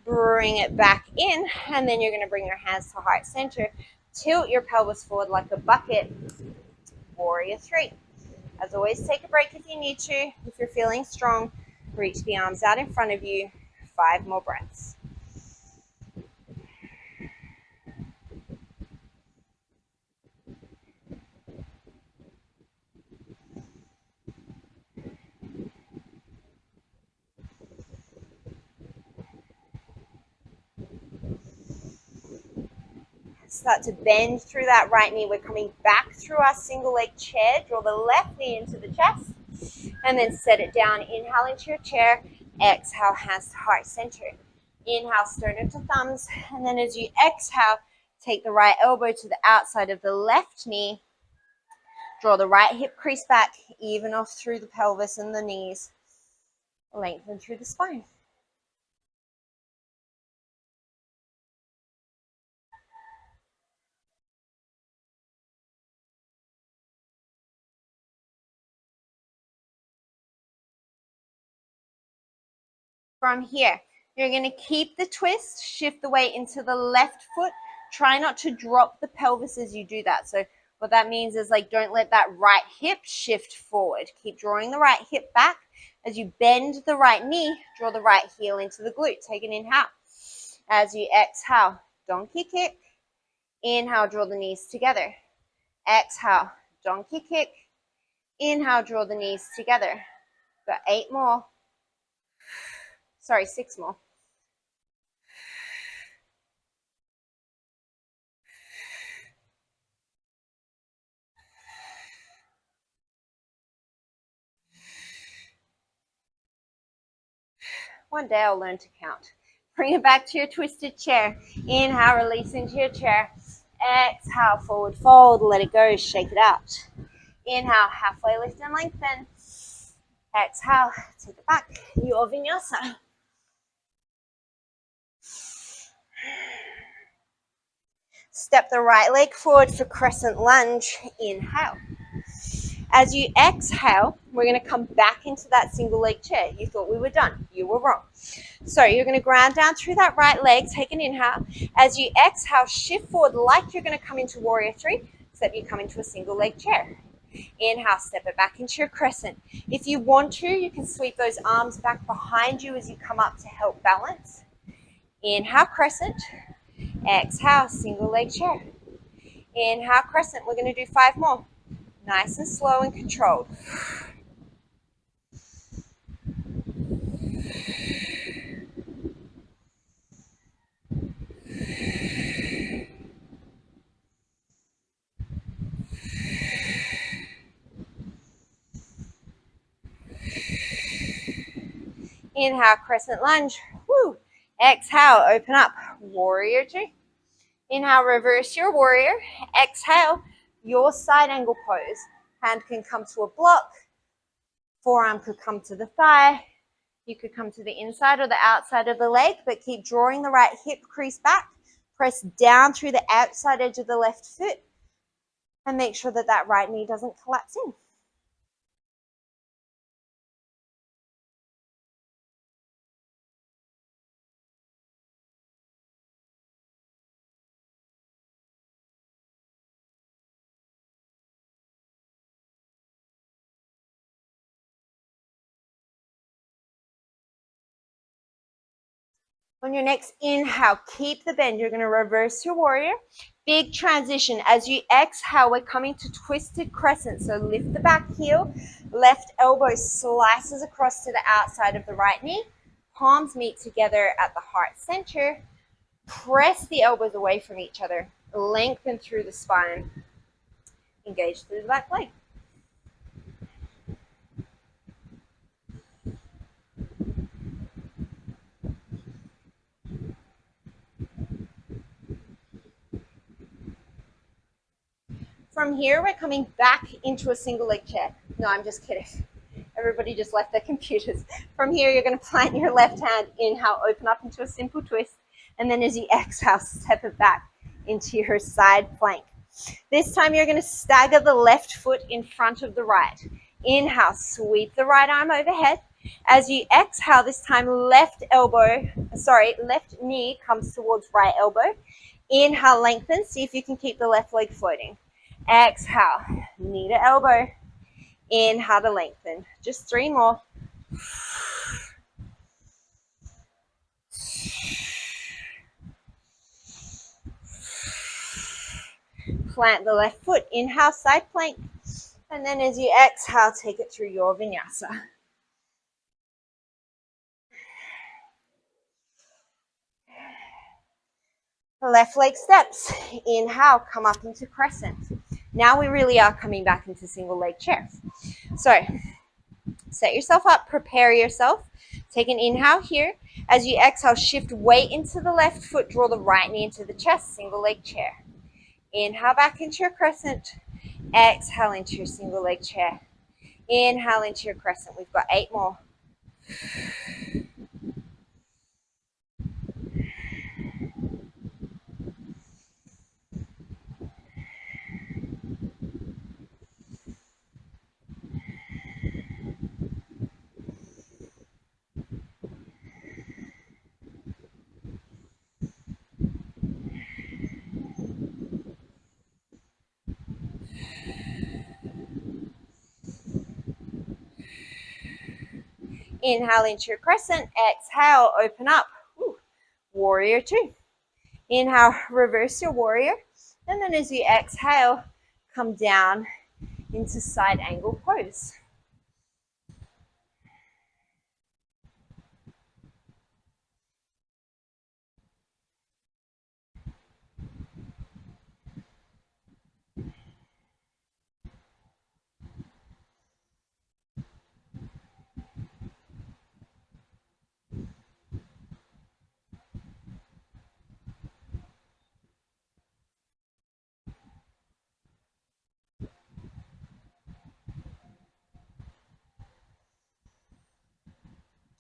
Bring it back in, and then you're going to bring your hands to heart center. Tilt your pelvis forward like a bucket. Warrior 3. As always, take a break if you need to. If you're feeling strong, reach the arms out in front of you. 5 more breaths. Start to bend through that right knee. We're coming back through our single leg chair. Draw the left knee into the chest and then set it down. Inhale into your chair. Exhale, hands to heart center. Inhale, sternum to thumbs. And then as you exhale, take the right elbow to the outside of the left knee. Draw the right hip crease back, even off through the pelvis and the knees. Lengthen through the spine. From here, you're going to keep the twist, shift the weight into the left foot. Try not to drop the pelvis as you do that. So what that means is like don't let that right hip shift forward. Keep drawing the right hip back. As you bend the right knee, draw the right heel into the glute. Take an inhale. As you exhale, donkey kick. Inhale, draw the knees together. Exhale, donkey kick. Inhale, draw the knees together. Got 8 more. Sorry, 6 more. One day I'll learn to count. Bring it back to your twisted chair. Inhale, release into your chair. Exhale, forward fold. Let it go. Shake it out. Inhale, halfway lift and lengthen. Exhale, take it back. Your vinyasa. Step the right leg forward for crescent lunge. Inhale. As you exhale, we're going to come back into that single leg chair. You thought we were done. You were wrong. So you're going to ground down through that right leg. Take an inhale. As you exhale, shift forward like you're going to come into warrior 3, except you come into a single leg chair. Inhale, step it back into your crescent. If you want to, you can sweep those arms back behind you as you come up to help balance. Inhale, crescent. Exhale, single leg chair. Inhale, crescent. We're going to do 5 more. Nice and slow and controlled. Inhale, crescent lunge. Woo. Exhale, open up. Warrior 2. Inhale, reverse your warrior. Exhale, your side angle pose. Hand can come to a block. Forearm could come to the thigh. You could come to the inside or the outside of the leg, but keep drawing the right hip crease back. Press down through the outside edge of the left foot and make sure that that right knee doesn't collapse in. On your next inhale, keep the bend. You're going to reverse your warrior. Big transition. As you exhale, we're coming to twisted crescent. So lift the back heel. Left elbow slices across to the outside of the right knee. Palms meet together at the heart center. Press the elbows away from each other. Lengthen through the spine. Engage through the back leg. From here, we're coming back into a single leg chair. No, I'm just kidding. Everybody just left their computers. From here, you're going to plant your left hand. Inhale, open up into a simple twist. And then as you exhale, step it back into your side plank. This time, you're going to stagger the left foot in front of the right. Inhale, sweep the right arm overhead. As you exhale, this time left knee comes towards right elbow. Inhale, lengthen. See if you can keep the left leg floating. Exhale, knee to elbow. Inhale to lengthen. Just 3 more. Plant the left foot. Inhale, side plank. And then as you exhale, take it through your vinyasa. Left leg steps. Inhale, come up into crescent. Now we really are coming back into single leg chair. So set yourself up, prepare yourself. Take an inhale here. As you exhale, shift weight into the left foot, draw the right knee into the chest, single leg chair. Inhale back into your crescent. Exhale into your single leg chair. Inhale into your crescent. We've got 8 more. Inhale into your crescent. Exhale, open up. Woo. Warrior 2. Inhale, reverse your warrior. And then as you exhale, come down into side angle pose.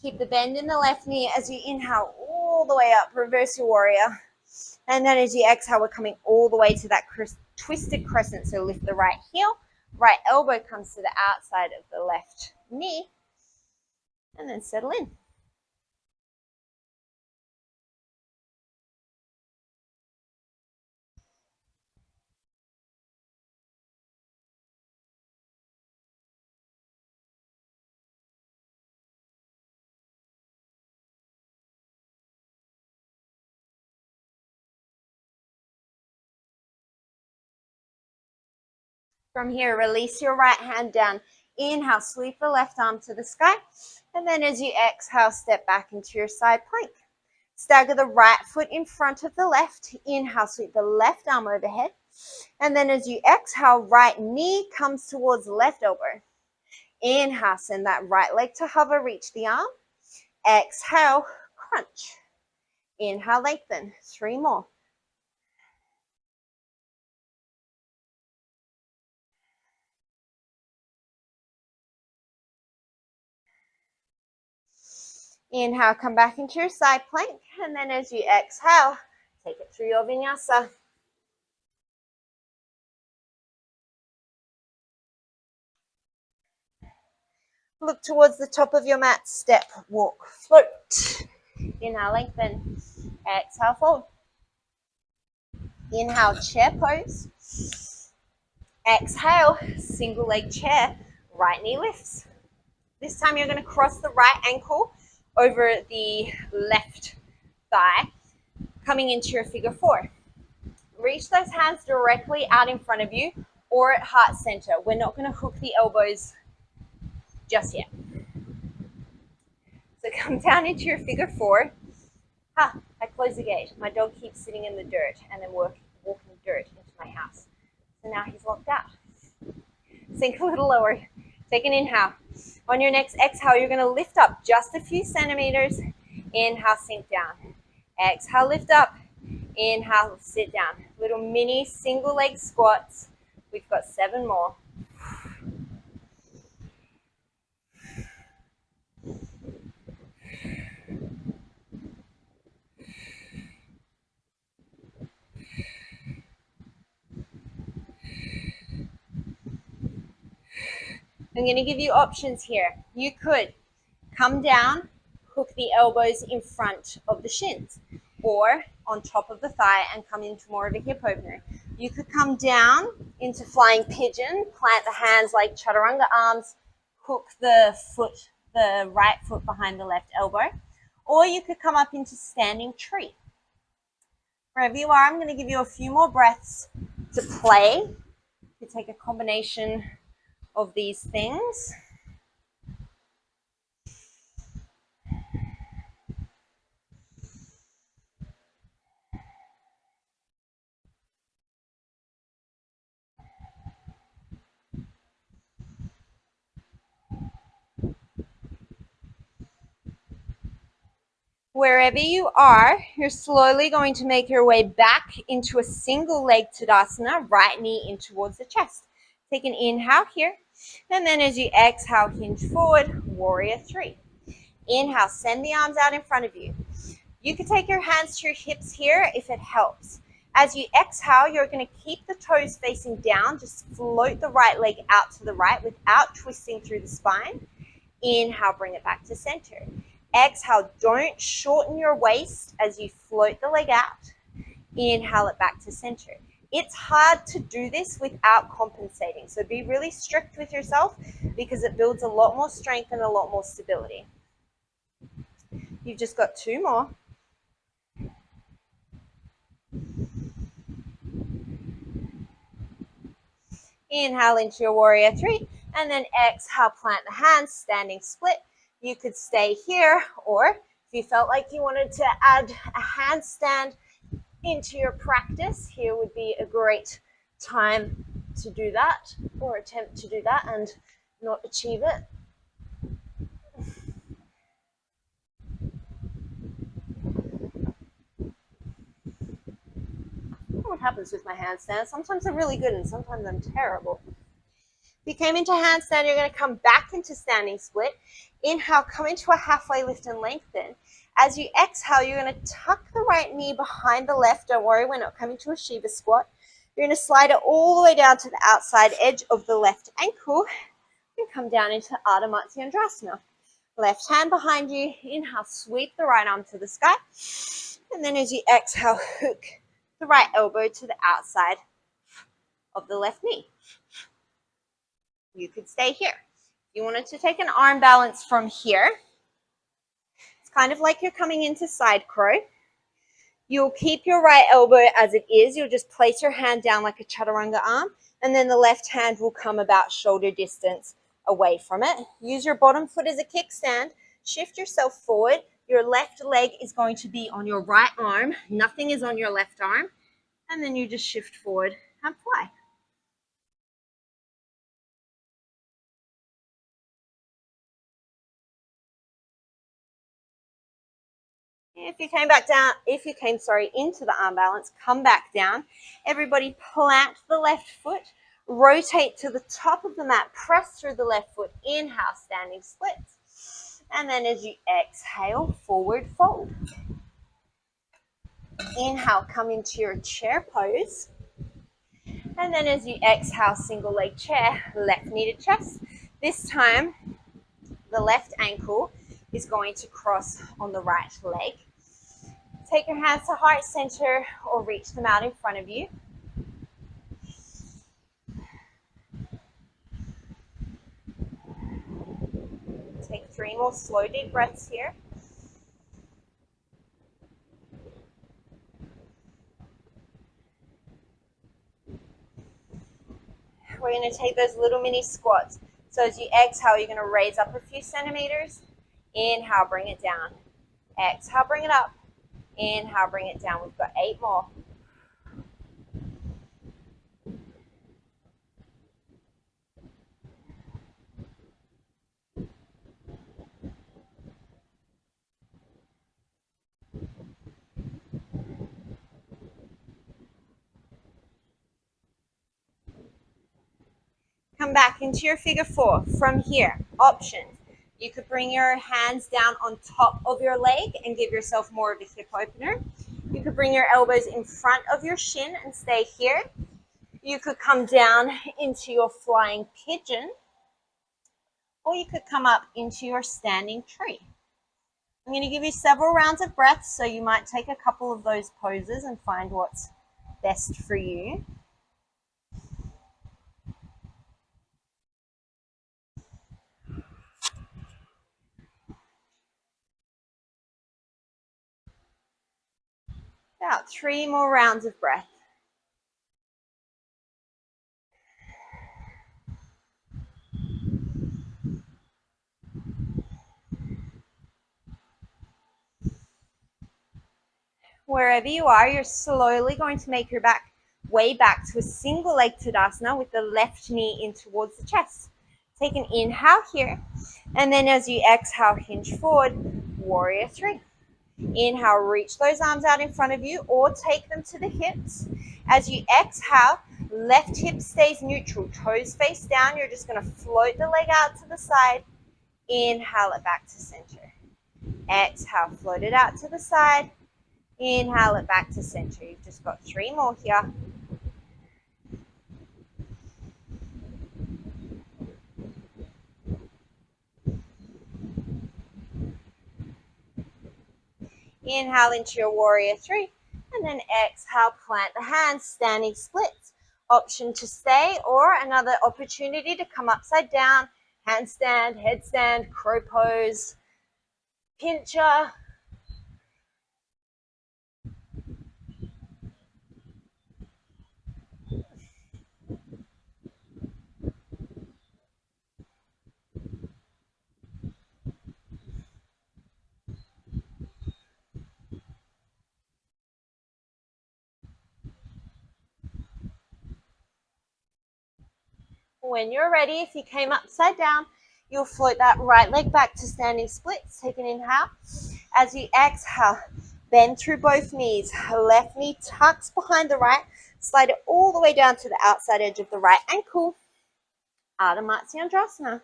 Keep the bend in the left knee as you inhale all the way up, reverse your warrior. And then as you exhale, we're coming all the way to that twisted crescent. So lift the right heel, right elbow comes to the outside of the left knee, and then settle in. From here, release your right hand down. Inhale, sweep the left arm to the sky. And then as you exhale, step back into your side plank. Stagger the right foot in front of the left. Inhale, sweep the left arm overhead. And then as you exhale, right knee comes towards left elbow. Inhale, send that right leg to hover, reach the arm. Exhale, crunch. Inhale, lengthen. 3 more. Inhale, come back into your side plank. And then as you exhale, take it through your vinyasa. Look towards the top of your mat. Step, walk, float. Inhale, lengthen. Exhale, fold. Inhale, chair pose. Exhale, single leg chair. Right knee lifts. This time you're going to cross the right ankle over the left thigh, coming into your figure 4. Reach those hands directly out in front of you or at heart center. We're not going to hook the elbows just yet. So come down into your figure 4. I closed the gate. My dog keeps sitting in the dirt and then walking dirt into my house. So now he's locked out. Sink a little lower. Take an inhale. On your next exhale, you're going to lift up just a few centimeters. Inhale, sink down. Exhale, lift up. Inhale, sit down. Little mini single leg squats. We've got 7 more. I'm going to give you options here. You could come down, hook the elbows in front of the shins, or on top of the thigh and come into more of a hip opener. You could come down into flying pigeon, plant the hands like chaturanga arms, hook the right foot behind the left elbow, or you could come up into standing tree. Wherever you are, I'm going to give you a few more breaths to play. You take a combination of these things. Wherever you are, you're slowly going to make your way back into a single leg Tadasana, right knee in towards the chest. Take an inhale here, and then as you exhale, hinge forward, warrior 3. Inhale, send the arms out in front of you. You can take your hands to your hips here if it helps. As you exhale, you're going to keep the toes facing down, just float the right leg out to the right without twisting through the spine. Inhale, bring it back to center. Exhale, don't shorten your waist as you float the leg out. Inhale it back to center. It's hard to do this without compensating, so be really strict with yourself because it builds a lot more strength and a lot more stability. You've just got 2 more. Inhale into your warrior 3, and then exhale, plant the hands, standing split. You could stay here, or if you felt like you wanted to add a handstand into your practice, here would be a great time to do that, or attempt to do that and not achieve it. What happens with my handstand? Sometimes I'm really good and sometimes I'm terrible. If you came into handstand, you're going to come back into standing split. Inhale, come into a halfway lift and lengthen. As you exhale, you're going to tuck the right knee behind the left. Don't worry, we're not coming to a Shiva squat. You're going to slide it all the way down to the outside edge of the left ankle and come down into Ardha Matsyendrasana. Left hand behind you. Inhale, sweep the right arm to the sky. And then as you exhale, hook the right elbow to the outside of the left knee. You could stay here. If you wanted to take an arm balance from here, it's kind of like you're coming into side crow. You'll keep your right elbow as it is. You'll just place your hand down like a chaturanga arm, and then the left hand will come about shoulder distance away from it. Use your bottom foot as a kickstand. Shift yourself forward. Your left leg is going to be on your right arm. Nothing is on your left arm. And then you just shift forward and fly. If you came back down, into the arm balance, come back down. Everybody plant the left foot, rotate to the top of the mat, press through the left foot, inhale, standing splits. And then as you exhale, forward fold. Inhale, come into your chair pose. And then as you exhale, single leg chair, left knee to chest. This time, the left ankle is going to cross on the right leg. Take your hands to heart center or reach them out in front of you. Take 3 more slow, deep breaths here. We're going to take those little mini squats. So as you exhale, you're going to raise up a few centimeters. Inhale, bring it down. Exhale, bring it up. Inhale, bring it down. We've got 8 more. Come back into your figure 4. From here, options. You could bring your hands down on top of your leg and give yourself more of a hip opener. You could bring your elbows in front of your shin and stay here. You could come down into your flying pigeon, or you could come up into your standing tree. I'm going to give you several rounds of breaths, so you might take a couple of those poses and find what's best for you. About 3 more rounds of breath. Wherever you are, you're slowly going to make your way back to a single leg Tadasana with the left knee in towards the chest. Take an inhale here, and then as you exhale, hinge forward, warrior 3. Inhale, reach those arms out in front of you or take them to the hips. As you exhale, left hip stays neutral, toes face down. You're just going to float the leg out to the side. Inhale it back to center. Exhale, float it out to the side. Inhale it back to center. You've just got 3 more here. Inhale into your warrior 3. And then exhale, plant the hands, standing splits. Option to stay or another opportunity to come upside down, handstand, headstand, crow pose, pincher. When you're ready, if you came upside down, you'll float that right leg back to standing splits. Take an inhale. As you exhale, bend through both knees. Left knee tucks behind the right. Slide it all the way down to the outside edge of the right ankle. Ardha Matsyendrasana.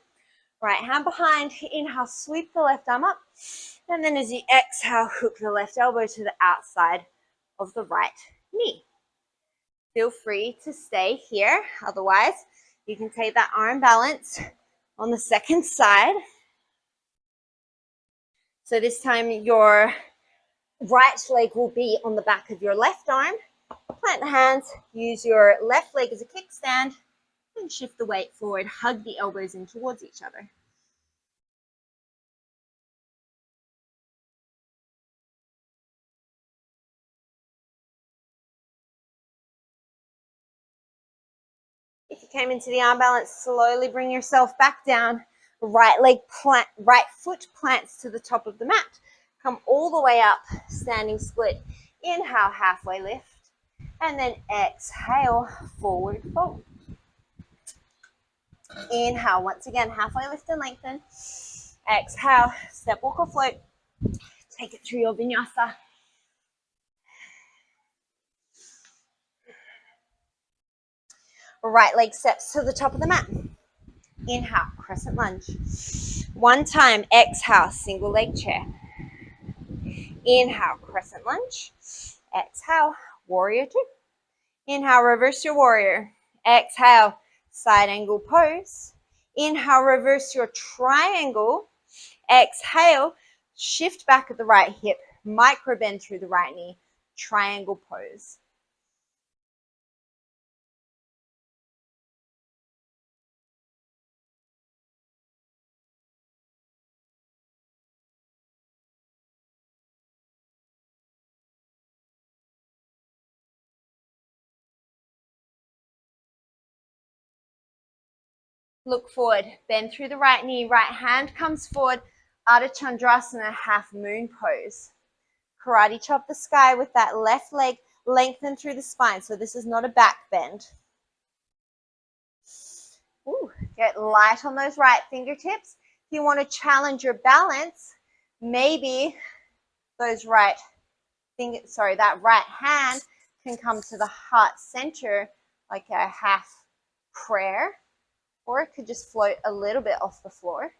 Right hand behind. Inhale, sweep the left arm up. And then as you exhale, hook the left elbow to the outside of the right knee. Feel free to stay here. Otherwise, you can take that arm balance on the second side. So this time your right leg will be on the back of your left arm. Plant the hands, use your left leg as a kickstand, and shift the weight forward. Hug the elbows in towards each other. If you came into the arm balance, slowly bring yourself back down. Right foot plants to the top of the mat. Come all the way up, standing split. Inhale, halfway lift. And then exhale, forward fold. Inhale, once again, halfway lift and lengthen. Exhale, step, walk, or float. Take it through your vinyasa. Right leg steps to the top of the mat. Inhale, crescent lunge. One time, exhale, single leg chair. Inhale, crescent lunge. Exhale, warrior two. Inhale, reverse your warrior. Exhale, side angle pose. Inhale, reverse your triangle. Exhale, shift back at the right hip, micro bend through the right knee, triangle pose. Look forward, bend through the right knee, right hand comes forward, Ardha Chandrasana, half moon pose. Karate chop the sky with that left leg lengthened through the spine, so this is not a back bend. Ooh, get light on those right fingertips. If you want to challenge your balance, maybe that right hand can come to the heart center like a half prayer, or it could just float a little bit off the floor.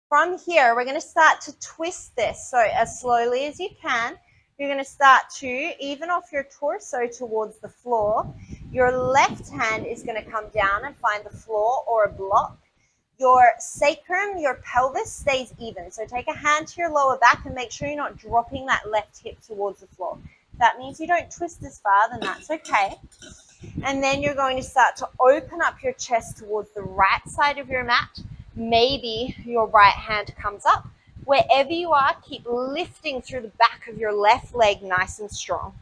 From here, we're going to start to twist this. So as slowly as you can, you're going to start to even off your torso towards the floor. Your left hand is going to come down and find the floor or a block. Your sacrum, your pelvis stays even. So take a hand to your lower back and make sure you're not dropping that left hip towards the floor. That means you don't twist as far, then that's okay. And then you're going to start to open up your chest towards the right side of your mat. Maybe your right hand comes up. Wherever you are, keep lifting through the back of your left leg nice and strong.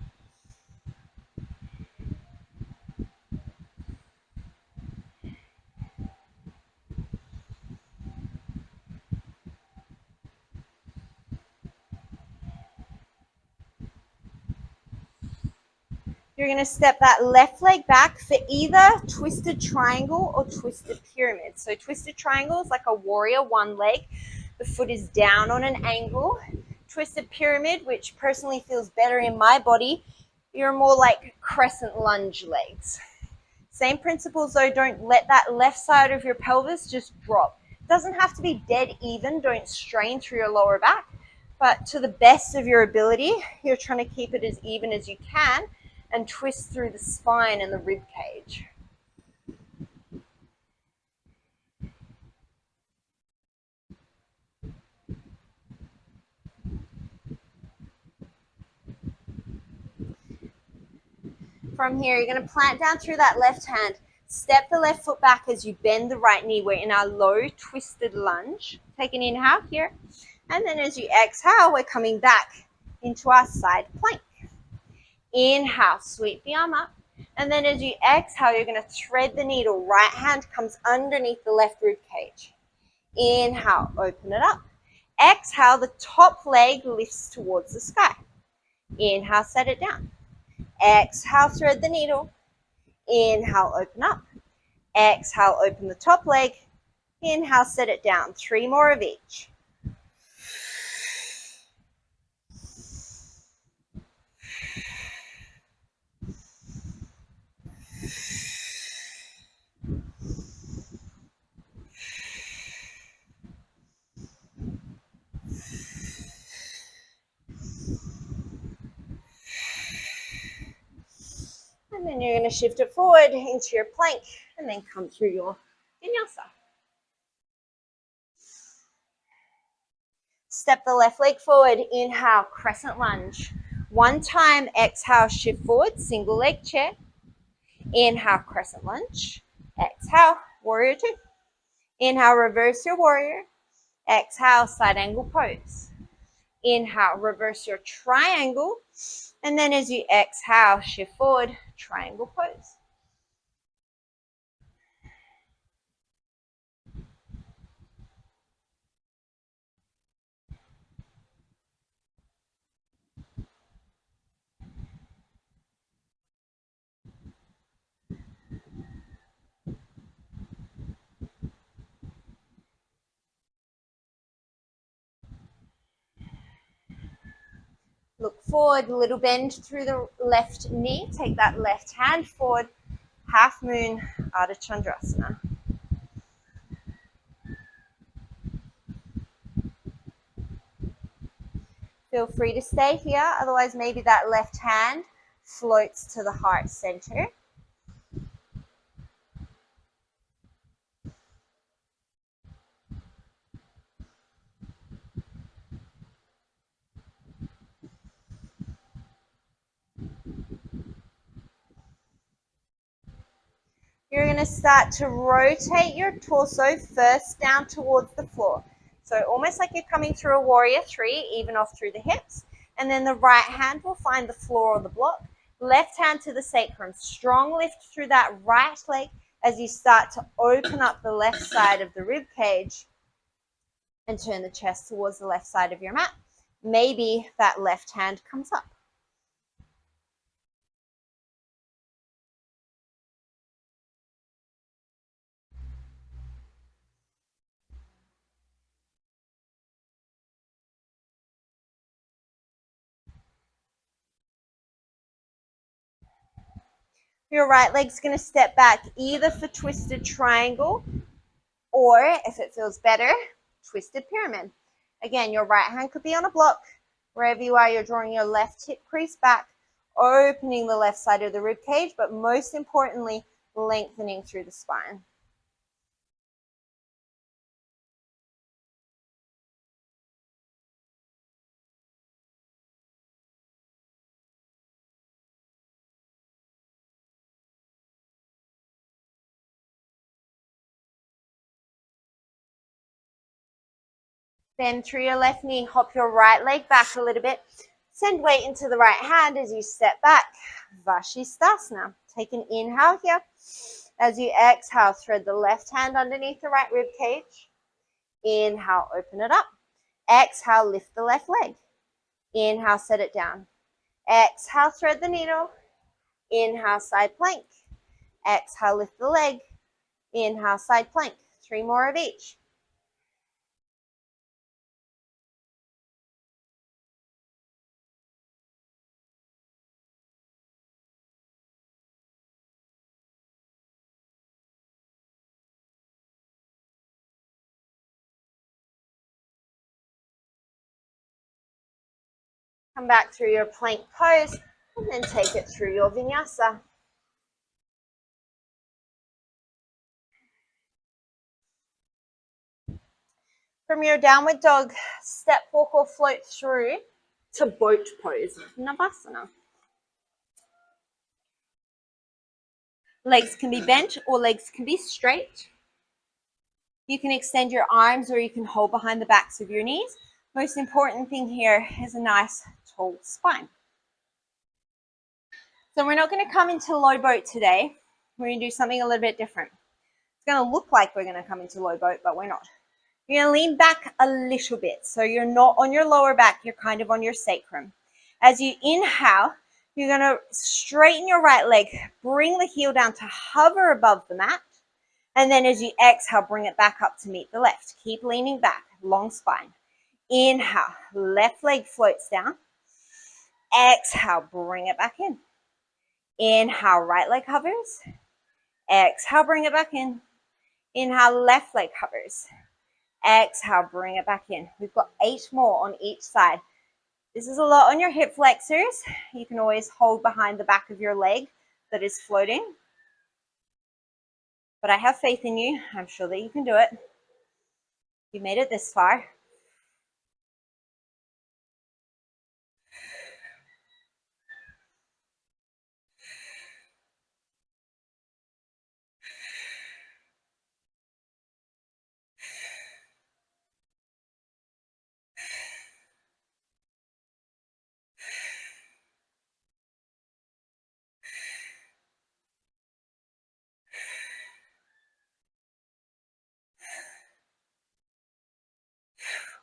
You're going to step that left leg back for either twisted triangle or twisted pyramid. So twisted triangle is like a warrior, one leg. The foot is down on an angle. Twisted pyramid, which personally feels better in my body, you're more like crescent lunge legs. Same principles though, don't let that left side of your pelvis just drop. It doesn't have to be dead even, don't strain through your lower back, but to the best of your ability, you're trying to keep it as even as you can and twist through the spine and the rib cage. From here, you're going to plant down through that left hand. Step the left foot back as you bend the right knee. We're in our low twisted lunge. Take an inhale here. And then as you exhale, we're coming back into our side plank. Inhale, sweep the arm up. And then as you exhale, you're going to thread the needle. Right hand comes underneath the left rib cage. Inhale, open it up. Exhale, the top leg lifts towards the sky. Inhale, set it down. Exhale, thread the needle. Inhale, open up. Exhale, open the top leg. Inhale, set it down. 3 more of each. And then you're going to shift it forward into your plank and then come through your vinyasa. Step the left leg forward. Inhale, crescent lunge. One time, exhale, shift forward, single leg chair. Inhale, crescent lunge. Exhale, warrior two. Inhale, reverse your warrior. Exhale, side angle pose. Inhale, reverse your triangle. And then as you exhale, shift forward, triangle pose. Look forward, a little bend through the left knee. Take that left hand forward, half moon, Ardha Chandrasana. Feel free to stay here, otherwise maybe that left hand floats to the heart center. You're going to start to rotate your torso first down towards the floor. So almost like you're coming through a warrior three, even off through the hips. And then the right hand will find the floor or the block. Left hand to the sacrum. Strong lift through that right leg as you start to open up the left side of the rib cage and turn the chest towards the left side of your mat. Maybe that left hand comes up. Your right leg's going to step back either for twisted triangle or, if it feels better, twisted pyramid. Again, your right hand could be on a block. Wherever you are, you're drawing your left hip crease back, opening the left side of the rib cage, but most importantly, lengthening through the spine. Bend through your left knee, hop your right leg back a little bit. Send weight into the right hand as you step back. Vashisthasana. Take an inhale here. As you exhale, thread the left hand underneath the right rib cage. Inhale, open it up. Exhale, lift the left leg. Inhale, set it down. Exhale, thread the needle. Inhale, side plank. Exhale, lift the leg. Inhale, side plank. 3 more of each. Come back through your plank pose and then take it through your vinyasa. From your downward dog, step, walk, or float through to boat pose, Navasana. Legs can be bent or legs can be straight. You can extend your arms or you can hold behind the backs of your knees. Most important thing here is a nice tall spine. So we're not going to come into low boat today. We're going to do something a little bit different. It's going to look like we're going to come into low boat, but we're not. You're going to lean back a little bit. So you're not on your lower back, you're kind of on your sacrum. As you inhale, you're going to straighten your right leg, bring the heel down to hover above the mat. And then as you exhale, bring it back up to meet the left. Keep leaning back, long spine. Inhale, left leg floats down. Exhale, bring it back in. Inhale, right leg hovers. Exhale, bring it back in. Inhale, left leg hovers. Exhale, bring it back in. We've got 8 more on each side. This is a lot on your hip flexors. You can always hold behind the back of your leg that is floating. But I have faith in you. I'm sure that you can do it. You made it this far.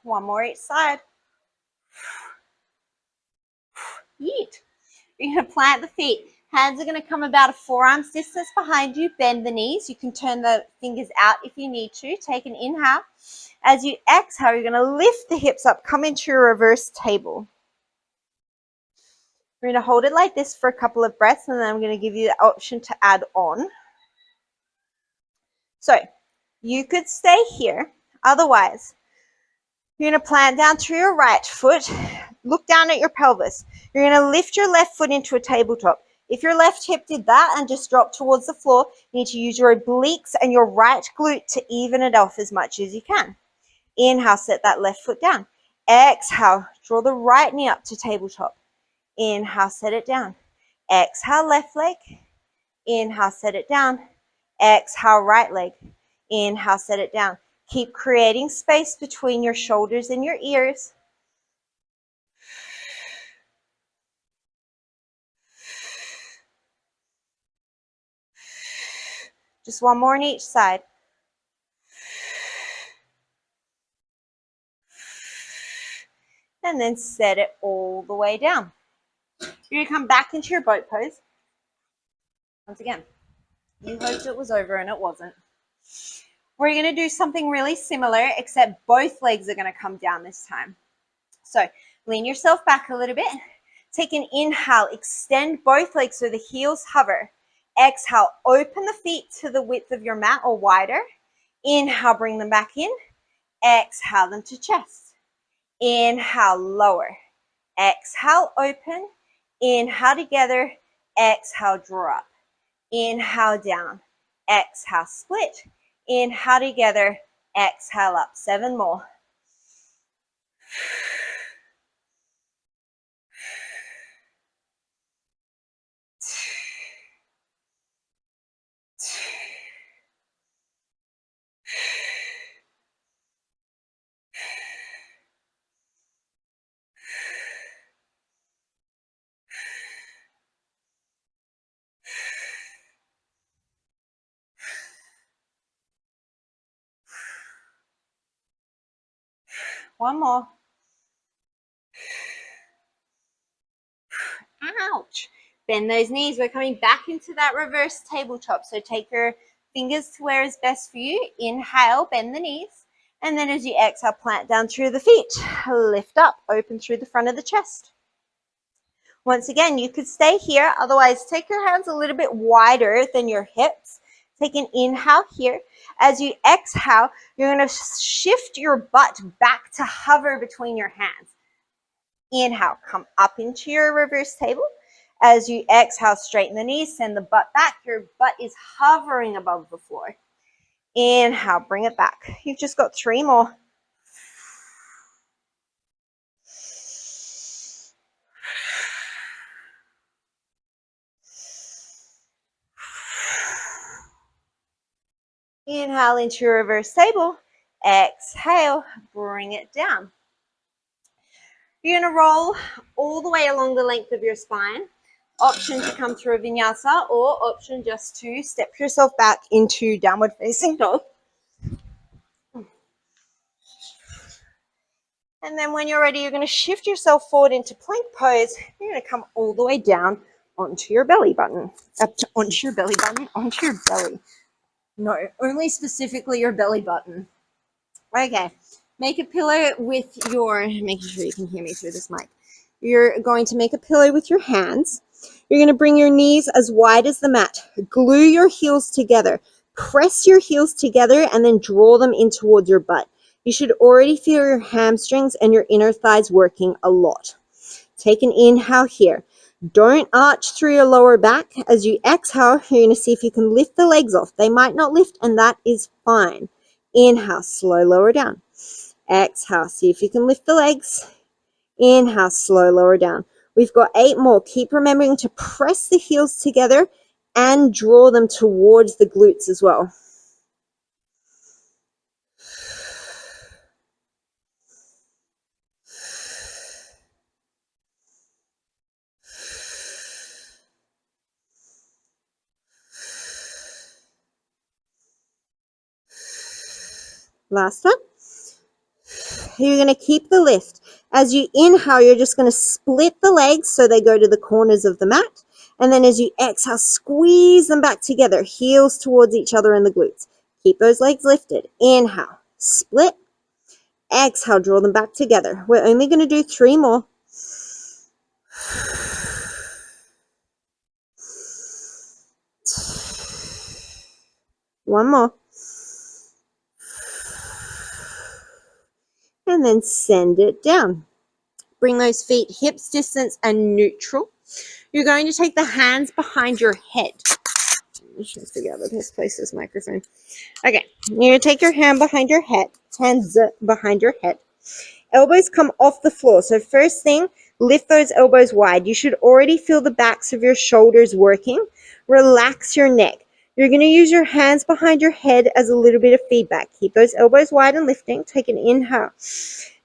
One more each side. Yeet. You're going to plant the feet. Hands are going to come about a forearm's distance behind you. Bend the knees. You can turn the fingers out if you need to. Take an inhale. As you exhale, you're going to lift the hips up. Come into your reverse table. We're going to hold it like this for a couple of breaths, and then I'm going to give you the option to add on. So you could stay here. Otherwise, you're going to plant down to your right foot. Look down at your pelvis. You're going to lift your left foot into a tabletop. If your left hip did that and just dropped towards the floor, you need to use your obliques and your right glute to even it off as much as you can. Inhale, set that left foot down. Exhale, draw the right knee up to tabletop. Inhale, set it down. Exhale, left leg. Inhale, set it down. Exhale, right leg. Inhale, set it down. Keep creating space between your shoulders and your ears. Just one more on each side. And then set it all the way down. You're going to come back into your boat pose. Once again, you hoped it was over and it wasn't. We're going to do something really similar, except both legs are going to come down this time. So lean yourself back a little bit. Take an inhale, extend both legs so the heels hover. Exhale, open the feet to the width of your mat or wider. Inhale, bring them back in. Exhale them to chest. Inhale, lower. Exhale, open. Inhale together. Exhale, draw up. Inhale, down. Exhale, split. Inhale together. Exhale up. 7 more. One more. Ouch. Bend those knees. We're coming back into that reverse tabletop. So take your fingers to where is best for you. Inhale, bend the knees. And then as you exhale, plant down through the feet. Lift up, open through the front of the chest. Once again, you could stay here. Otherwise, take your hands a little bit wider than your hips. Take an inhale here. As you exhale, you're going to shift your butt back to hover between your hands. Inhale, come up into your reverse table. As you exhale, straighten the knees, send the butt back. Your butt is hovering above the floor. Inhale, bring it back. You've just got 3 more. Inhale into your reverse table. Exhale, bring it down. You're going to roll all the way along the length of your spine. Option to come through a vinyasa, or option just to step yourself back into downward facing dog. And then when you're ready, you're going to shift yourself forward into plank pose. You're going to come all the way down onto your belly button. Onto your belly button, onto your belly. No, only specifically your belly button. Okay, make a pillow with your, making sure you can hear me through this mic. You're going to make a pillow with your hands. You're going to bring your knees as wide as the mat. Glue your heels together. Press your heels together and then draw them in towards your butt. You should already feel your hamstrings and your inner thighs working a lot. Take an inhale here. Don't arch through your lower back. As you exhale, you're going to see if you can lift the legs off. They might not lift, and that is fine. Inhale, slow lower down. Exhale, see if you can lift the legs. Inhale, slow lower down. We've got 8 more. Keep remembering to press the heels together and draw them towards the glutes as well. Last one. you're going to keep the lift. As you inhale, you're just going to split the legs so they go to the corners of the mat. And then as you exhale, squeeze them back together, heels towards each other in the glutes. Keep those legs lifted. Inhale, split. Exhale, draw them back together. We're only going to do 3 more. One more. And then send it down. Bring those feet hips distance and neutral. You're going to take the hands behind your head. I'm just going to figure out the best place this microphone. Okay, you're going to take your hands behind your head. Elbows come off the floor. So first thing, lift those elbows wide. You should already feel the backs of your shoulders working. Relax your neck. You're going to use your hands behind your head as a little bit of feedback. Keep those elbows wide and lifting. Take an inhale.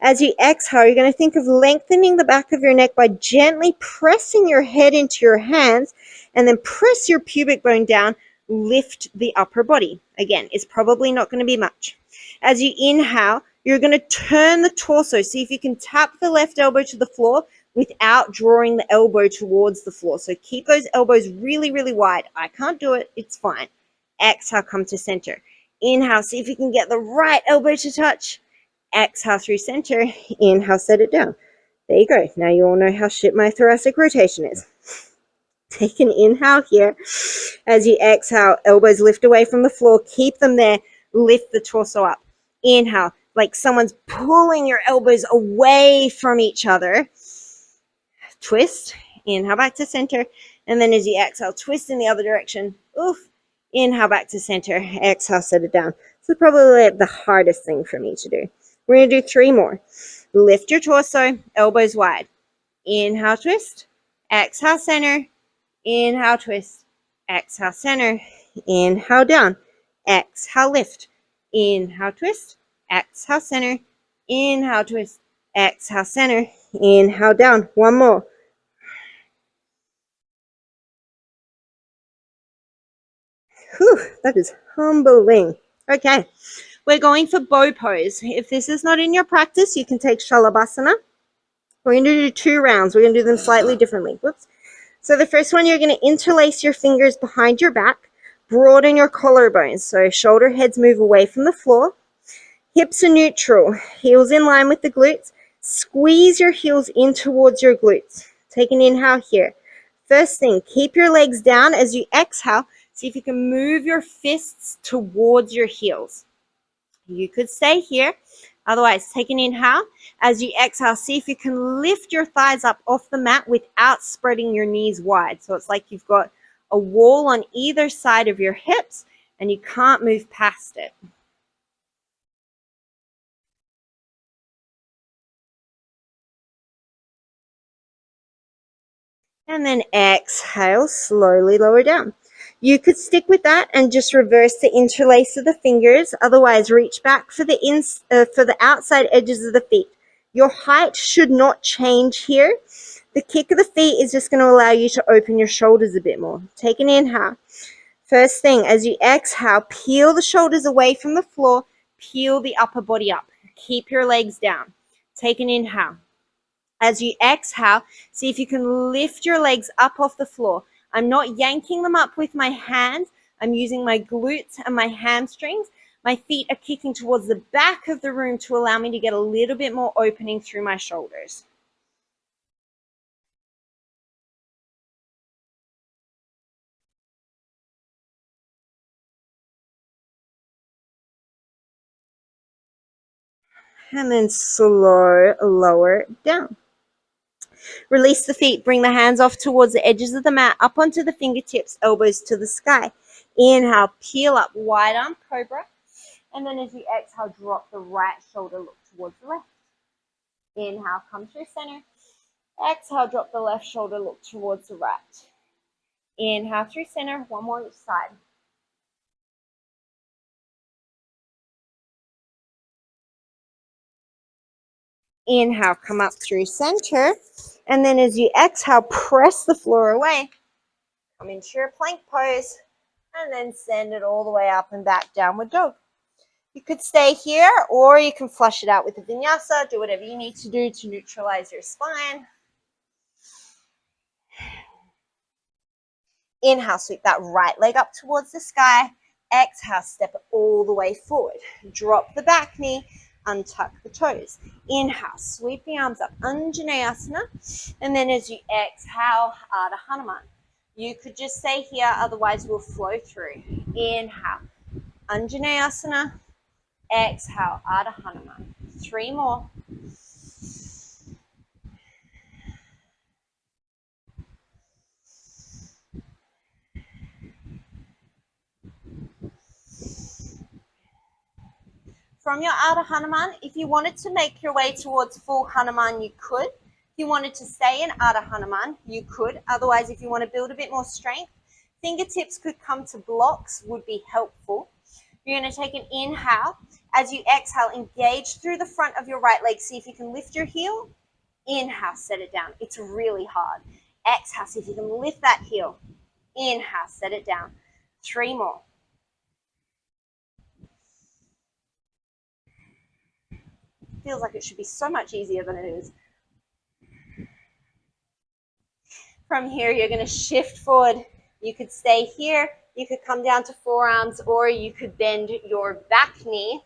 As you exhale, you're going to think of lengthening the back of your neck by gently pressing your head into your hands and then press your pubic bone down. Lift the upper body. Again, it's probably not going to be much. As you inhale, you're going to turn the torso. See if you can tap the left elbow to the floor without drawing the elbow towards the floor. So keep those elbows really, really wide. I can't do it. It's fine. Exhale, come to center. Inhale, see if you can get the right elbow to touch. Exhale through center. Inhale, set it down. There you go. Now you all know how shit my thoracic rotation is. Take an inhale here. As you exhale, elbows lift away from the floor. Keep them there. Lift the torso up. Inhale, like someone's pulling your elbows away from each other. Twist. Inhale back to center. And then as you exhale, twist in the other direction. Oof. Inhale back to center. Exhale, set it down. This is probably the hardest thing for me to do. We're going to do 3 more. Lift your torso, elbows wide. Inhale, twist. Exhale, center. Inhale, twist. Exhale, center. Inhale, down. Exhale, lift. Inhale, twist. Exhale, center. Inhale, twist. Exhale, center. Inhale, down. 1 more. Whew, that is humbling. Okay, we're going for bow pose. If this is not in your practice, you can take Shalabhasana. We're going to do 2 rounds. We're going to do them slightly differently. Whoops. So the first one, you're going to interlace your fingers behind your back, broaden your collarbones. So shoulder heads move away from the floor. Hips are neutral, heels in line with the glutes. Squeeze your heels in towards your glutes. Take an inhale here. First thing, keep your legs down. As you exhale, see if you can move your fists towards your heels. You could stay here. Otherwise, take an inhale. As you exhale, see if you can lift your thighs up off the mat without spreading your knees wide. So it's like you've got a wall on either side of your hips and you can't move past it. And then exhale, slowly lower down. You could stick with that and just reverse the interlace of the fingers. Otherwise, reach back for the outside edges of the feet. Your height should not change here. The kick of the feet is just going to allow you to open your shoulders a bit more. Take an inhale. First thing, as you exhale, peel the shoulders away from the floor. Peel the upper body up. Keep your legs down. Take an inhale. As you exhale, see if you can lift your legs up off the floor. I'm not yanking them up with my hands. I'm using my glutes and my hamstrings. My feet are kicking towards the back of the room to allow me to get a little bit more opening through my shoulders. And then slow, lower down. Release the feet, bring the hands off towards the edges of the mat, up onto the fingertips, elbows to the sky. Inhale, peel up, wide arm cobra. And then as you exhale, drop the right shoulder, look towards the left. Inhale, come through center. Exhale, drop the left shoulder, look towards the right. Inhale through center, 1 more each side. Inhale, come up through center. And then as you exhale, press the floor away. Come into your plank pose. And then send it all the way up and back, downward dog. You could stay here, or you can flush it out with a vinyasa. Do whatever you need to do to neutralize your spine. Inhale, sweep that right leg up towards the sky. Exhale, step it all the way forward. Drop the back knee, untuck the toes. Inhale, sweep the arms up, Anjaneyasana. And then as you exhale, Ardha Hanuman. You could just stay here, otherwise we'll flow through. Inhale, Anjaneyasana. Exhale, Ardha Hanuman. 3 more. From your Ardha Hanuman, if you wanted to make your way towards full Hanuman, you could. If you wanted to stay in Ardha Hanuman, you could. Otherwise, if you want to build a bit more strength, fingertips could come to blocks, would be helpful. You're going to take an inhale. As you exhale, engage through the front of your right leg. See if you can lift your heel. Inhale, set it down. It's really hard. Exhale, see if you can lift that heel. Inhale, set it down. 3 more. Feels like it should be so much easier than it is. From here, you're going to shift forward. You could stay here. You could come down to forearms, or you could bend your back knee.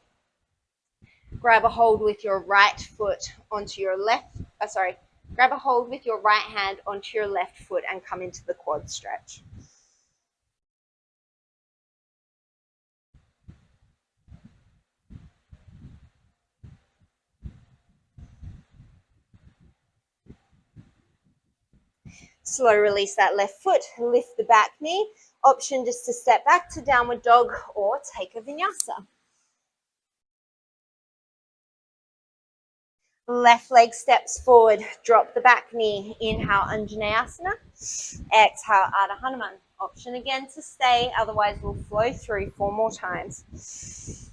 Grab a hold with your right foot onto your left. Grab a hold with your right hand onto your left foot and come into the quad stretch. Slow release that left foot. Lift the back knee. Option just to step back to downward dog or take a vinyasa. Left leg steps forward. Drop the back knee. Inhale, Anjaneyasana. Exhale, Ardha Hanuman. Option again to stay, otherwise we'll flow through 4 more times.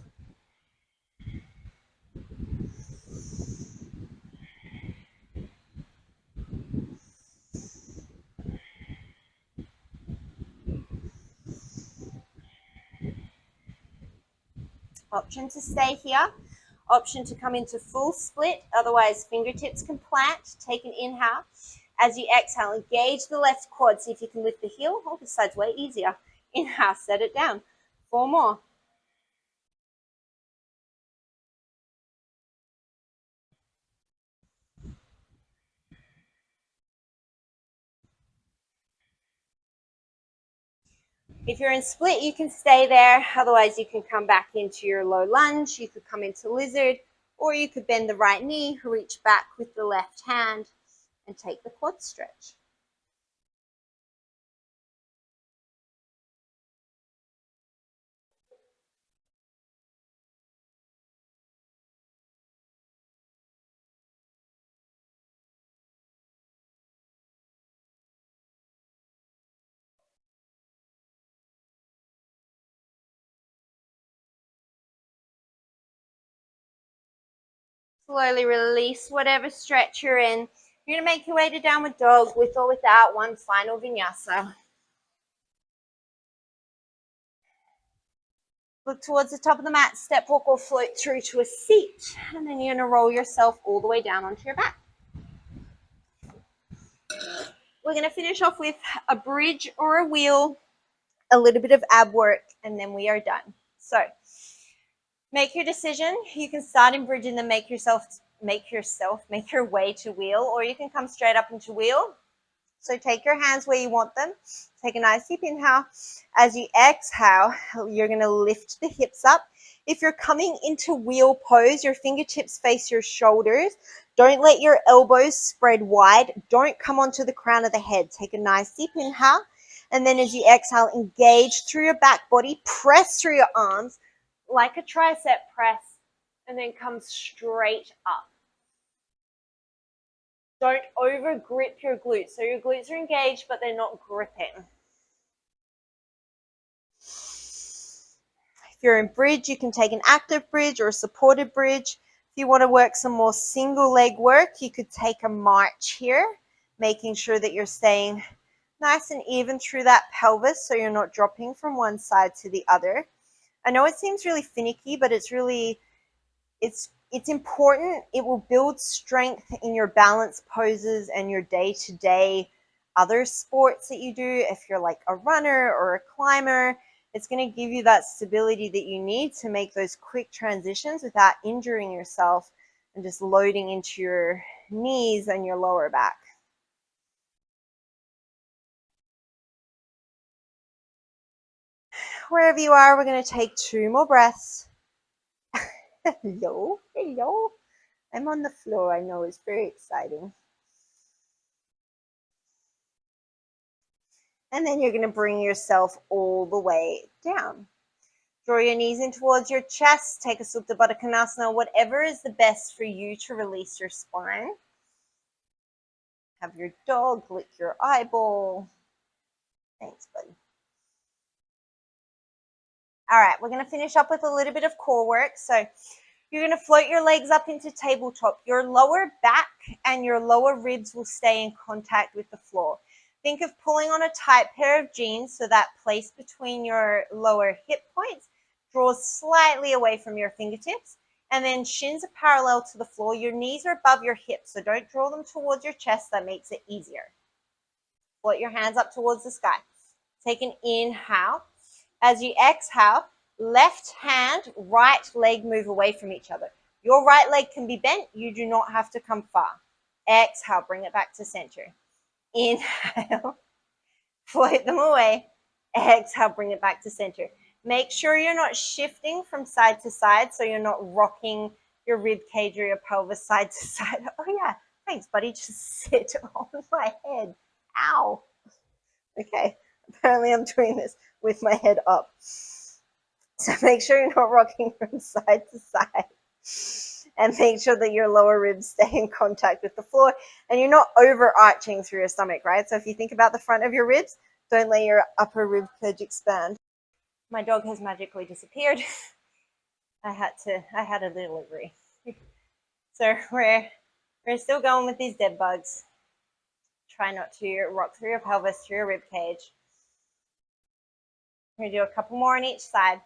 Option to stay here. Option to come into full split, otherwise fingertips can plant. Take an inhale. As you exhale, engage the left quad. See if you can lift the heel. Oh, this side's way easier. Inhale, set it down. 4 more. If you're in split, you can stay there. Otherwise, you can come back into your low lunge. You could come into lizard, or you could bend the right knee, reach back with the left hand, and take the quad stretch. Slowly release whatever stretch you're in. You're going to make your way to downward dog with or without one final vinyasa. Look towards the top of the mat, step, walk, or float through to a seat. And then you're going to roll yourself all the way down onto your back. We're going to finish off with a bridge or a wheel, a little bit of ab work, and then we are done. So make your decision. You can start in bridge and then make your way to wheel, or you can come straight up into wheel. So take your hands where you want them. Take a nice deep inhale. As you exhale, you're going to lift the hips up. If you're coming into wheel pose, your fingertips face your shoulders. Don't let your elbows spread wide. Don't come onto the crown of the head. Take a nice deep inhale. And then as you exhale, engage through your back body. Press through your arms like a tricep press. And then come straight up. Don't over grip your glutes. So your glutes are engaged, but they're not gripping. If you're in bridge, you can take an active bridge or a supported bridge. If you want to work some more single leg work, you could take a march here, making sure that you're staying nice and even through that pelvis so you're not dropping from one side to the other. I know it seems really finicky, but it's important. It will build strength in your balance poses and your day-to-day other sports that you do. If you're like a runner or a climber, it's going to give you that stability that you need to make those quick transitions without injuring yourself and just loading into your knees and your lower back. Wherever you are, we're going to take 2 more breaths. Hello, hello. I'm on the floor. I know, it's very exciting. And then you're going to bring yourself all the way down. Draw your knees in towards your chest. Take a Supta Baddha Konasana, whatever is the best for you to release your spine. Have your dog lick your eyeball. Thanks, buddy. All right, we're going to finish up with a little bit of core work. So you're going to float your legs up into tabletop. Your lower back and your lower ribs will stay in contact with the floor. Think of pulling on a tight pair of jeans so that place between your lower hip points draws slightly away from your fingertips, and then shins are parallel to the floor. Your knees are above your hips, so don't draw them towards your chest. That makes it easier. Float your hands up towards the sky. Take an inhale. As you exhale, left hand, right leg move away from each other. Your right leg can be bent. You do not have to come far. Exhale, bring it back to center. Inhale, float them away. Exhale, bring it back to center. Make sure you're not shifting from side to side, so you're not rocking your rib cage or your pelvis side to side. Oh yeah, thanks, buddy. Just sit on my head. Ow. Okay, apparently I'm doing this with my head up. So make sure you're not rocking from side to side. And make sure that your lower ribs stay in contact with the floor and you're not overarching through your stomach, right? So if you think about the front of your ribs, don't let your upper rib cage expand. My dog has magically disappeared. I had a delivery. So we're still going with these dead bugs. Try not to rock through your pelvis, through your rib cage. We're gonna do a couple more on each side.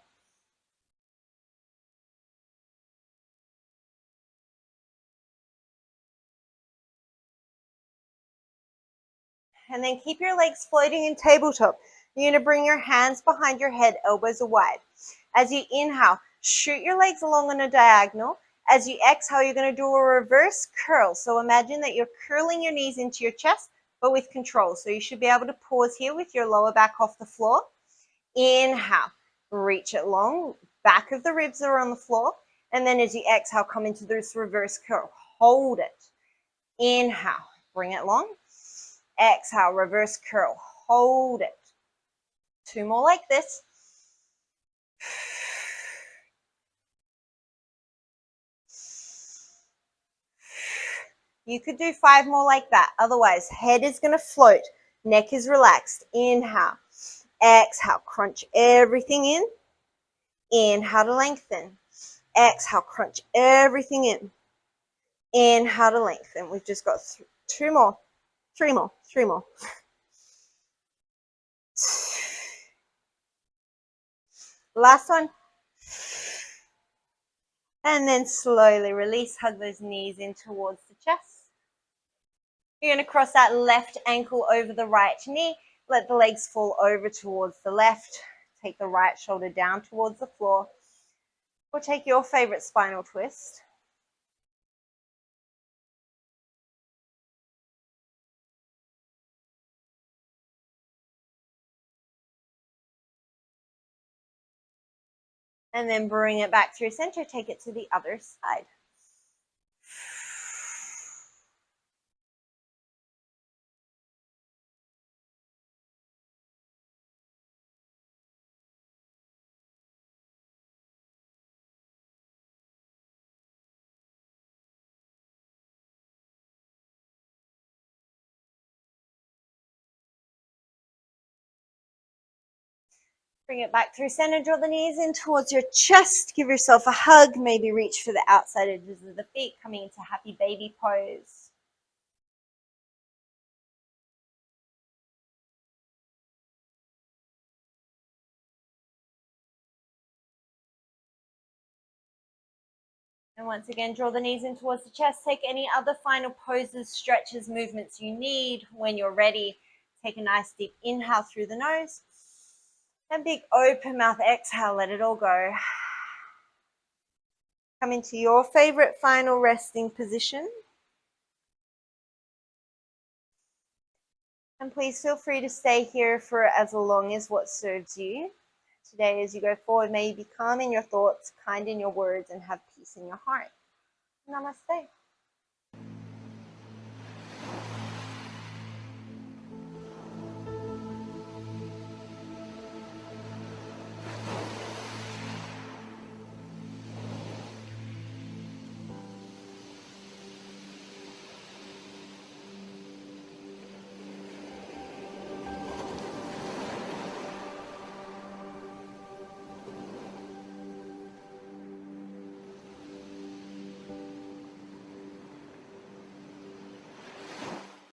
And then keep your legs floating in tabletop. You're going to bring your hands behind your head, elbows are wide. As you inhale, shoot your legs along on a diagonal. As you exhale, you're going to do a reverse curl. So imagine that you're curling your knees into your chest, but with control. So you should be able to pause here with your lower back off the floor. Inhale, reach it long, back of the ribs are on the floor. And then as you exhale, come into this reverse curl. Hold it. Inhale, bring it long. Exhale, reverse curl. Hold it. 2 more like this. You could do 5 more like that. Otherwise, head is going to float. Neck is relaxed. Inhale. Exhale, crunch everything in. Inhale to lengthen. Exhale, crunch everything in. Inhale to lengthen. We've just got 2 more. 3 more. 3 more. Last one. And then slowly release, hug those knees in towards the chest. You're going to cross that left ankle over the right knee. Let the legs fall over towards the left. Take the right shoulder down towards the floor. Or take your favorite spinal twist. And then bring it back through center. Take it to the other side. Bring it back through center. Draw the knees in towards your chest. Give yourself a hug. Maybe reach for the outside edges of the feet, coming into happy baby pose. And once again, draw the knees in towards the chest. Take any other final poses, stretches, movements you need. When you're ready, take a nice deep inhale through the nose. And big open mouth exhale, let it all go. Come into your favorite final resting position. And please feel free to stay here for as long as what serves you. Today, as you go forward, may you be calm in your thoughts, kind in your words, and have peace in your heart. Namaste.